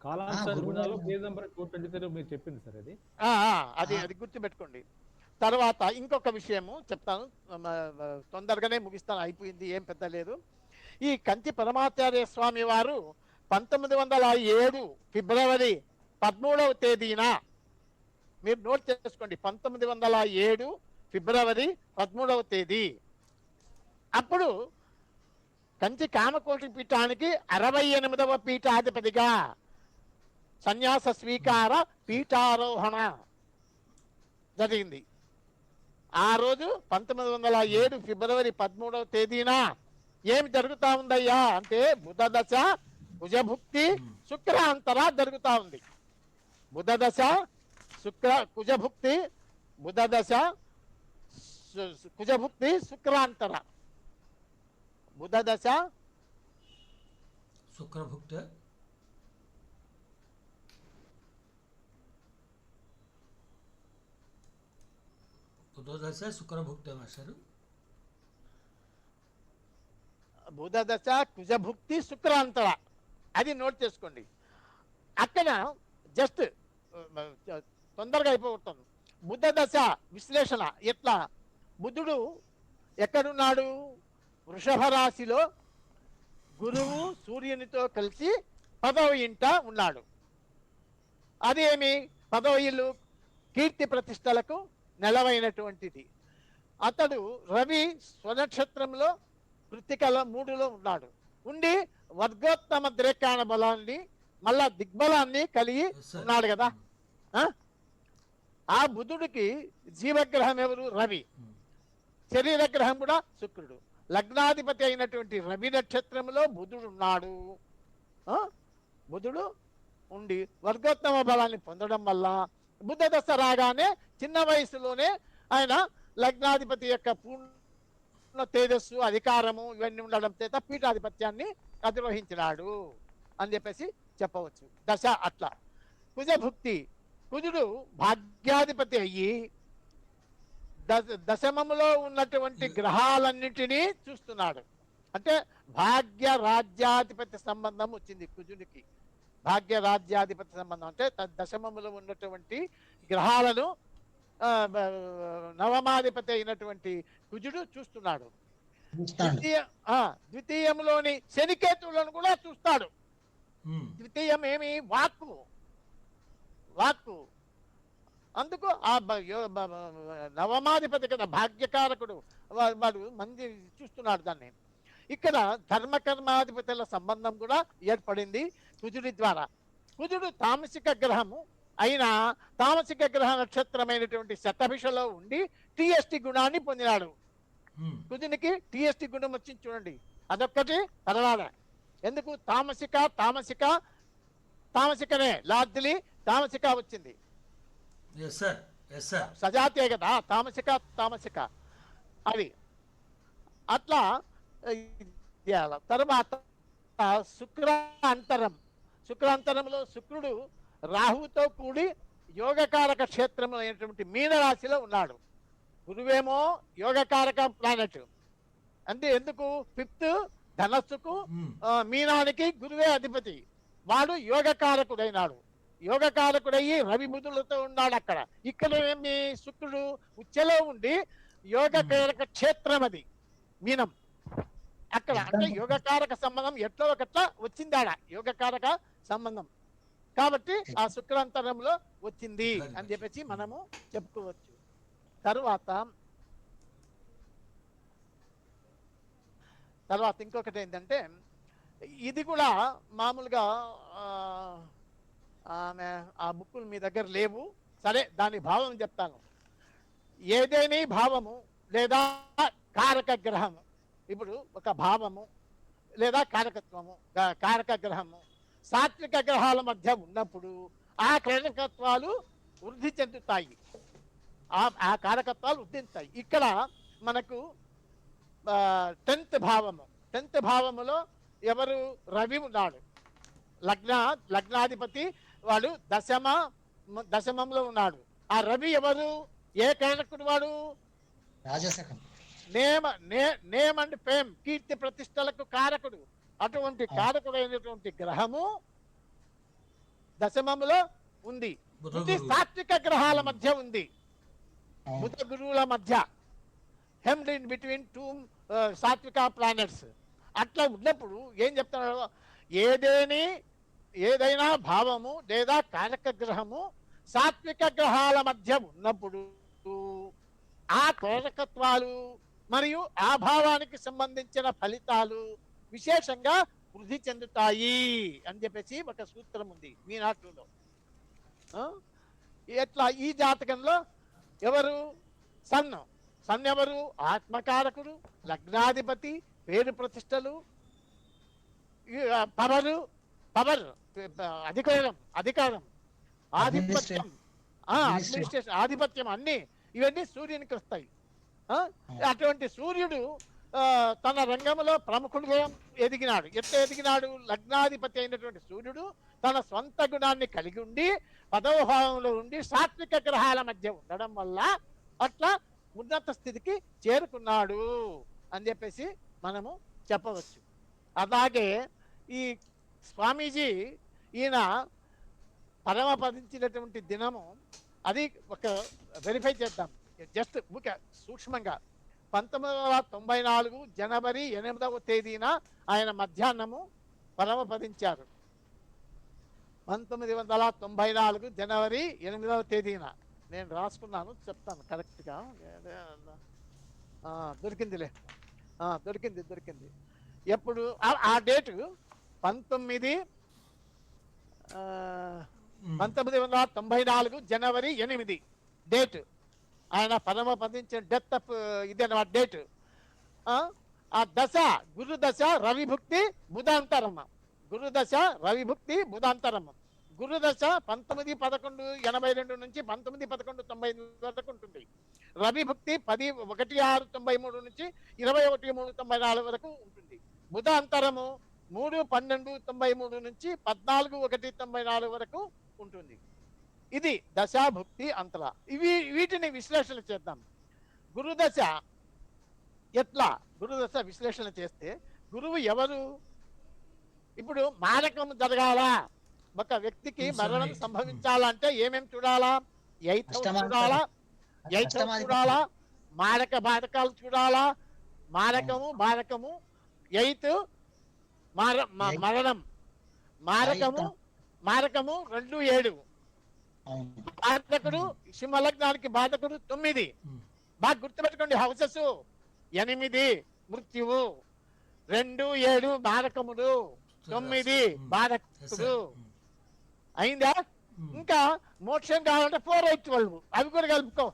కాలాంశ గుణాలు పేజ్ నెంబర్ 223 మీరు చెప్పింది సార్ అది. అది గుర్తుపెట్టుకోండి. తర్వాత ఇంకొక విషయము చెప్తాను, తొందరగానే ముగిస్తాను, అయిపోయింది, ఏం పెద్ద లేదు. ఈ కంచి పరమాచార్య స్వామి వారు 1907 ఫిబ్రవరి 13వ తేదీన, మీరు నోట్ చేసుకోండి, 1907 ఫిబ్రవరి 13వ తేదీ అప్పుడు కంచి కామకోటి పీఠానికి 68వ పీఠాధిపతిగా సన్యాస స్వీకార పీఠారోహణ జరిగింది. ఆ రోజు 1907 ఫిబ్రవరి 13వ తేదీన ఏమి జరుగుతా ఉందయ్యా అంటే బుధ దశ కుజభుక్తి శుక్రాంతర జరుగుతా ఉంది. బుధ దశ కుజభుక్తి, బుధ దశ కుజభుక్తి శుక్రాంతర, బుధ దశ శుక్రభుక్త, బుధదశ శుక్రభుక్త మాస్టారు. బుధ దశ కుజభుక్తి శుక్రాంతర, అది నోట్ చేసుకోండి. అక్కడ జస్ట్ తొందరగా అయిపోతుంది. బుధ దశ విశ్లేషణ ఎట్లా, బుధుడు ఎక్కడున్నాడు? వృషభ రాశిలో గురువు సూర్యునితో కలిసి 10వ ఇంట ఉన్నాడు. అదేమి 10వ ఇల్లు కీర్తి ప్రతిష్టలకు నెలవైనటువంటిది. అతడు రవి స్వనక్షత్రంలో కృత్తికల 3లో ఉన్నాడు. ఉండి వర్గోత్తమ ద్రేకాణ బలాన్ని మళ్ళా దిగ్బలాన్ని కలిగి ఉన్నాడు కదా. ఆ బుధుడికి జీవగ్రహం ఎవరు? రవి. శరీర గ్రహం కూడా శుక్రుడు. లగ్నాధిపతి అయినటువంటి రవి నక్షత్రంలో బుధుడు ఉన్నాడు. బుధుడు ఉండి వర్గోత్తమ బలాన్ని పొందడం వల్ల బుధ దశ రాగానే చిన్న వయసులోనే ఆయన లగ్నాధిపతి యొక్క పూర్ణ తేజస్సు, అధికారము ఇవన్నీ ఉండడం చేత పీఠాధిపత్యాన్ని అధిరోహించినాడు అని చెప్పేసి చెప్పవచ్చు. దశ అట్లా. కుజభుక్తి, కుజుడు భాగ్యాధిపతి అయ్యి దశమములో ఉన్నటువంటి గ్రహాలన్నిటినీ చూస్తున్నాడు. అంటే భాగ్య రాజ్యాధిపతి సంబంధం వచ్చింది కుజుడికి. భాగ్య రాజ్యాధిపతి సంబంధం అంటే దశమములో ఉన్నటువంటి గ్రహాలను నవమాధిపతి అయినటువంటి కుజుడు చూస్తున్నాడు. చూస్తాడు. ద్వితీయంలోని శనికేతువులను కూడా చూస్తాడు. ఉమ్. ద్వితీయం ఏమి? వాక్కు. అందుకు ఆ నవమాధిపతి కదా, భాగ్యకారకుడు, వాడు మంది చూస్తున్నాడు దాన్ని. ఇక్కడ ధర్మకర్మాధిపతుల సంబంధం కూడా ఏర్పడింది కుజుడి ద్వారా. కుజుడు తామసిక గ్రహము అయినా తామసిక గ్రహ నక్షత్రమైనటువంటి శతభిషలో ఉండి టిఎస్టి గుణాన్ని పొందినాడు. కుజునికి టిఎస్టి గుణం వచ్చింది చూడండి, అదొక్కటి పర్వాల. ఎందుకు? తామసికనే లాద్లి తామసిక వచ్చింది, సజాతే కదా, తామసిక అది అట్లా. తర్వాత శుక్రాంతరంలో శుక్రుడు రాహుతో కూడి యోగకారక క్షేత్రంలో అయినటువంటి మీనరాశిలో ఉన్నాడు. గురువేమో యోగకారక ప్లానెట్ అంటే ఎందుకు? 5th ధనస్సుకు మీనానికి గురువే అధిపతి, వాడు యోగకారకుడైనాడు. యోగకారకుడయ్యి రవి బుధులతో ఉన్నాడు అక్కడ. ఇక్కడ ఏమి? శుక్రుడు ఉచ్చలో ఉండి యోగకారక క్షేత్రం అది మీనం. అక్కడ అంటే యోగకారక సంబంధం ఎట్లో ఒకట్లా వచ్చింది ఆడ, యోగకారక సంబంధం. కాబట్టి ఆ శుక్రాంతరంలో వచ్చింది అని చెప్పేసి మనము చెప్పుకోవచ్చు. తర్వాత ఇంకొకటి ఏంటంటే, ఇది కూడా మామూలుగా ఆమె ఆ బుక్కులు మీ దగ్గర లేవు, సరే దాని భావం చెప్తాను. ఏదేని భావము లేదా కారక గ్రహము, ఇప్పుడు ఒక భావము లేదా కారకత్వము, కారక గ్రహము సాత్విక గ్రహాల మధ్య ఉన్నప్పుడు ఆ కారకత్వాలు వృద్ధి చెందుతాయి, ఆ కారకత్వాలు వృద్ధిస్తాయి. ఇక్కడ మనకు 10th భావములో ఎవరు? రవి ఉన్నాడు, లగ్నాధిపతి, వాడు దశమంలో ఉన్నాడు. ఆ రవి ఎవరు? ఏ కారకుడు వాడు? రాజసకం. నేమ్ అండ్ ఫేమ్, కీర్తి ప్రతిష్టలకు కారకుడు. అటువంటి కారకుడైనటువంటి గ్రహము దశమములో ఉంది. ఇది సాత్విక గ్రహాల మధ్య ఉంది, బుధ గురువుల మధ్య, హెమ్డ్ ఇన్ బిట్వీన్ 2 సాత్విక ప్లానెట్స్. అట్లా ఉన్నప్పుడు ఏం చెప్తున్నాడు? ఏదైనా భావము లేదా కారక గ్రహము సాత్విక గ్రహాల మధ్య ఉన్నప్పుడు ఆ కారకత్వాలు మరియు ఆ భావానికి సంబంధించిన ఫలితాలు విశేషంగా వృద్ధి చెందుతాయి అని చెప్పేసి ఒక సూత్రం ఉంది మీనాట్లో. ఎట్లా? ఈ జాతకంలో ఎవరు? సన్ ఎవరు? ఆత్మకారకుడు, లగ్నాధిపతి, పేరు ప్రతిష్టలు, పవర్, అధికారం, ఆధిపత్యం, అడ్మినిస్ట్రేషన్, ఆధిపత్యం, అన్ని ఇవన్నీ సూర్యునికి వస్తాయి. అటువంటి సూర్యుడు తన రంగంలో ప్రముఖుడుగా ఎదిగినాడు. ఎట్లా ఎదిగినాడు? లగ్నాధిపతి అయినటువంటి సూర్యుడు తన స్వంత గుణాన్ని కలిగి ఉండి 10వ భావంలో ఉండి సాత్విక గ్రహాల మధ్య ఉండడం వల్ల అట్లా ఉన్నత స్థితికి చేరుకున్నాడు అని చెప్పేసి మనము చెప్పవచ్చు. అలాగే ఈ స్వామీజీ ఈయన పరమపదించినటువంటి దినము అది ఒక వెరిఫై చేద్దాం జస్ట్ సూక్ష్మంగా. 1994 జనవరి 8వ తేదీన ఆయన మధ్యాహ్నము పరమపదించారు. 1994 జనవరి 8వ తేదీన. నేను రాసుకున్నాను, చెప్తాను కరెక్ట్గా. దొరికిందిలే, దొరికింది. ఎప్పుడు ఆ డేటు? 1994 జనవరి 8 డేట్. ఆయన పరమపదించిన డెత్ ఆఫ్ ఇది అన్నమాట డేట్. ఆ దశ గురు దశ రవిభుక్తి బుధాంతరమ్మ. గురు దశ రవిభుక్తి బుధాంతరమ్మ. గురు దశ 19/11/82 నుంచి 19/11/98 వరకు ఉంటుంది. రవిభుక్తి 10/1/6/93 నుంచి 21/3/94 వరకు ఉంటుంది. బుధాంతరము 3/12/93 నుంచి 14/1/94 వరకు ఉంటుంది. ఇది దశాభుక్తి అంతర. వీటిని విశ్లేషణ చేద్దాం. గురుదశ ఎట్లా? గురుదశ విశ్లేషణ చేస్తే గురువు ఎవరు? ఇప్పుడు మారకం జరగాలా, ఒక వ్యక్తికి మరణం సంభవించాలంటే ఏమేమి చూడాలా? యైతం చూడాలా, మారక బాధకాలు చూడాలా, మారకము బారకము 8 మరణం మారకము 2 7 అవును బాధకుడు సింహలగ్నానికి బాధకుడు 9 బాగా గుర్తుపెట్టుకోండి హౌసెస్ 8 మృత్యువు 2 7 మారకముడు 9 బాధకుడు అయిందా ఇంకా మోక్షం కావాలంటే 4 8 12 అవి కూడా కలుపుకో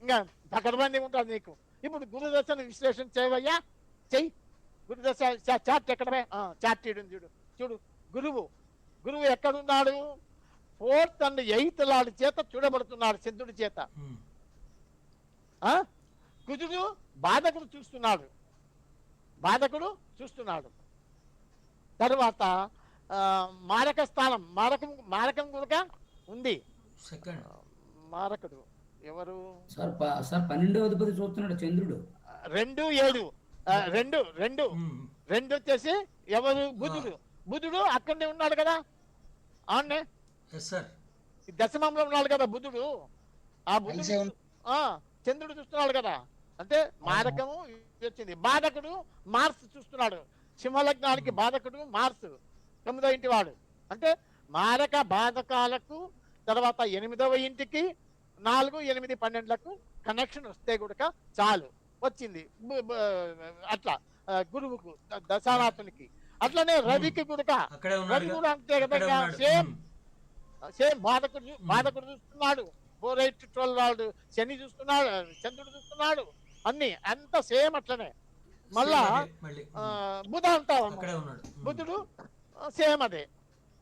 ఇంకా పకడ్బందీ ఉంటుంది నీకు ఇప్పుడు గురుదశను విశ్లేషణ చేయవయ్యా చెయ్యి గురుదశ చార్ట్ ఎక్కడ చార్ట్ చూడు చూడు గురువు ఎక్కడున్నాడు 4th and 8th లాడి చేత చూడబడుతున్నాడు చంద్రుడి చేత కుజుడు బాధకుడు చూస్తున్నాడు తరువాత మారక స్థానం మారకం కూడా ఉంది మారకుడు ఎవరు సార్ సార్ 12వ అధిపతి చూస్తున్నాడు చంద్రుడు 2 7 రెండు వచ్చేసి ఎవరు బుధుడు అక్కడనే ఉన్నాడు కదా అవునే దశమంలో ఉన్నాడు కదా బుధుడు ఆ బుధుడు చంద్రుడు చూస్తున్నాడు కదా అంటే మారకము వచ్చింది బాధకుడు మార్స్ చూస్తున్నాడు సింహలగ్నానికి బాధకుడు మార్స్ 9వ ఇంటి వాడు అంటే మారక బాధకాలకు తర్వాత 8వ ఇంటికి 4 8 12లకు కనెక్షన్ వస్తే కూడా చాలు వచ్చింది అట్లా గురువుకు దశానాథునికి అట్లనే రవికి కూడా రవి కూడా అంతే కదా సేమ్ బాధకుడు చూస్తున్నాడు 4 8 12 వాడు శని చూస్తున్నాడు చంద్రుడు చూస్తున్నాడు అన్ని అంత సేమ్ అట్లనే మళ్ళా బుధ అంటావు బుధుడు సేమ్ అదే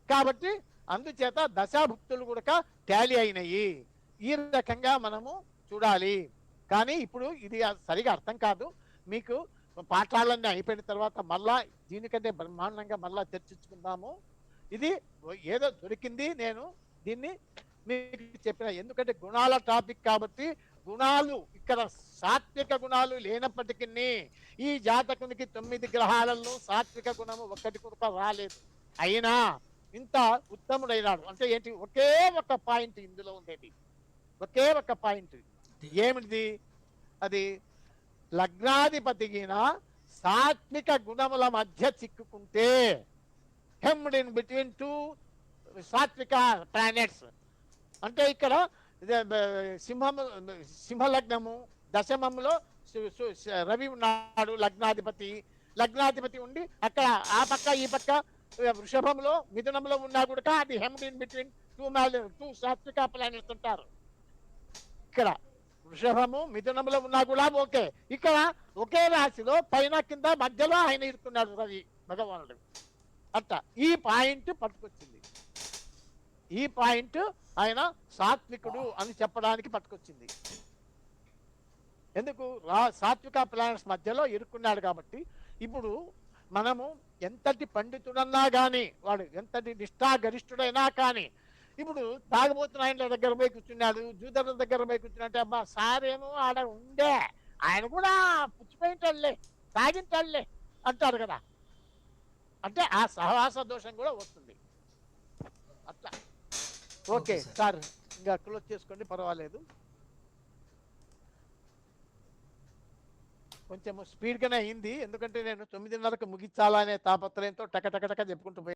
కాబట్టి అందుచేత దశాభుక్తులు కూడా టాలీ అయినాయి ఈ రకంగా మనము చూడాలి కానీ ఇప్పుడు ఇది సరిగా అర్థం కాదు మీకు పాఠాలన్నీ అయిపోయిన తర్వాత మళ్ళా దీనికంటే బ్రహ్మాండంగా మళ్ళా చర్చించుకుందాము ఇది ఏదో దొరికింది నేను దీన్ని మీకు చెప్పిన ఎందుకంటే గుణాల టాపిక్ కాబట్టి గుణాలు ఇక్కడ సాత్విక గుణాలు లేనప్పటికీ ఈ జాతకునికి 9 గ్రహాలలో సాత్విక గుణము ఒక్కటి కూడా రాలేదు అయినా ఇంత ఉత్తముడైనాడు అంటే ఏంటి ఒకే ఒక పాయింట్ ఇందులో ఉండేది ఒకే ఒక పాయింట్ ఏమిటిది అది లగ్నాధిపతిగిన సాత్విక గుణముల మధ్య చిక్కుకుంటే హెమ్డ్ ఇన్ బిట్వీన్ 2 సాత్విక ప్లానెట్స్ అంటే ఇక్కడ సింహలగ్నము దశమంలో రవి ఉన్నాడు లగ్నాధిపతి ఉండి అక్కడ ఆ పక్క ఈ పక్క వృషభంలో మిథునంలో ఉన్నా కూడా అది హెమ్డ్ ఇన్ బిట్వీన్ 2 సాత్విక ప్లానెట్స్ ఉంటారు ఇక్కడ వృషభము మిథునంలో ఉన్నా కూడా ఓకే ఇక్కడ ఒకే రాశిలో పైన కింద మధ్యలో ఆయన ఇరుకున్నాడు రవి భగవానుడు అట్లా ఈ పాయింట్ పట్టుకొచ్చింది ఈ పాయింట్ ఆయన సాత్వికుడు అని చెప్పడానికి పట్టుకొచ్చింది ఎందుకు సాత్విక ప్లానెట్స్ మధ్యలో ఇరుక్కున్నాడు కాబట్టి ఇప్పుడు మనము ఎంతటి పండితుడన్నా కానీ వాడు ఎంతటి నిష్ఠాగరిష్ఠుడైనా కానీ ఇప్పుడు తాగబోతున్న ఆయన దగ్గర పోయి కూర్చున్నాడు జూదర్ల దగ్గర పోయి కూర్చున్నట్టే అబ్బా సారేమో ఆడ ఉండే ఆయన కూడా పుచ్చిపోయింటాడులే తాగింటాడులే అంటారు కదా అంటే ఆ సహవాస దోషం కూడా వస్తుంది అట్లా ఓకే సార్ ఇంకా క్లోజ్ చేసుకోండి పర్వాలేదు కొంచెం స్పీడ్గానే అయింది ఎందుకంటే నేను 9:30కు ముగించాలనే తాపత్రయంతో టక చెప్పుకుంటూ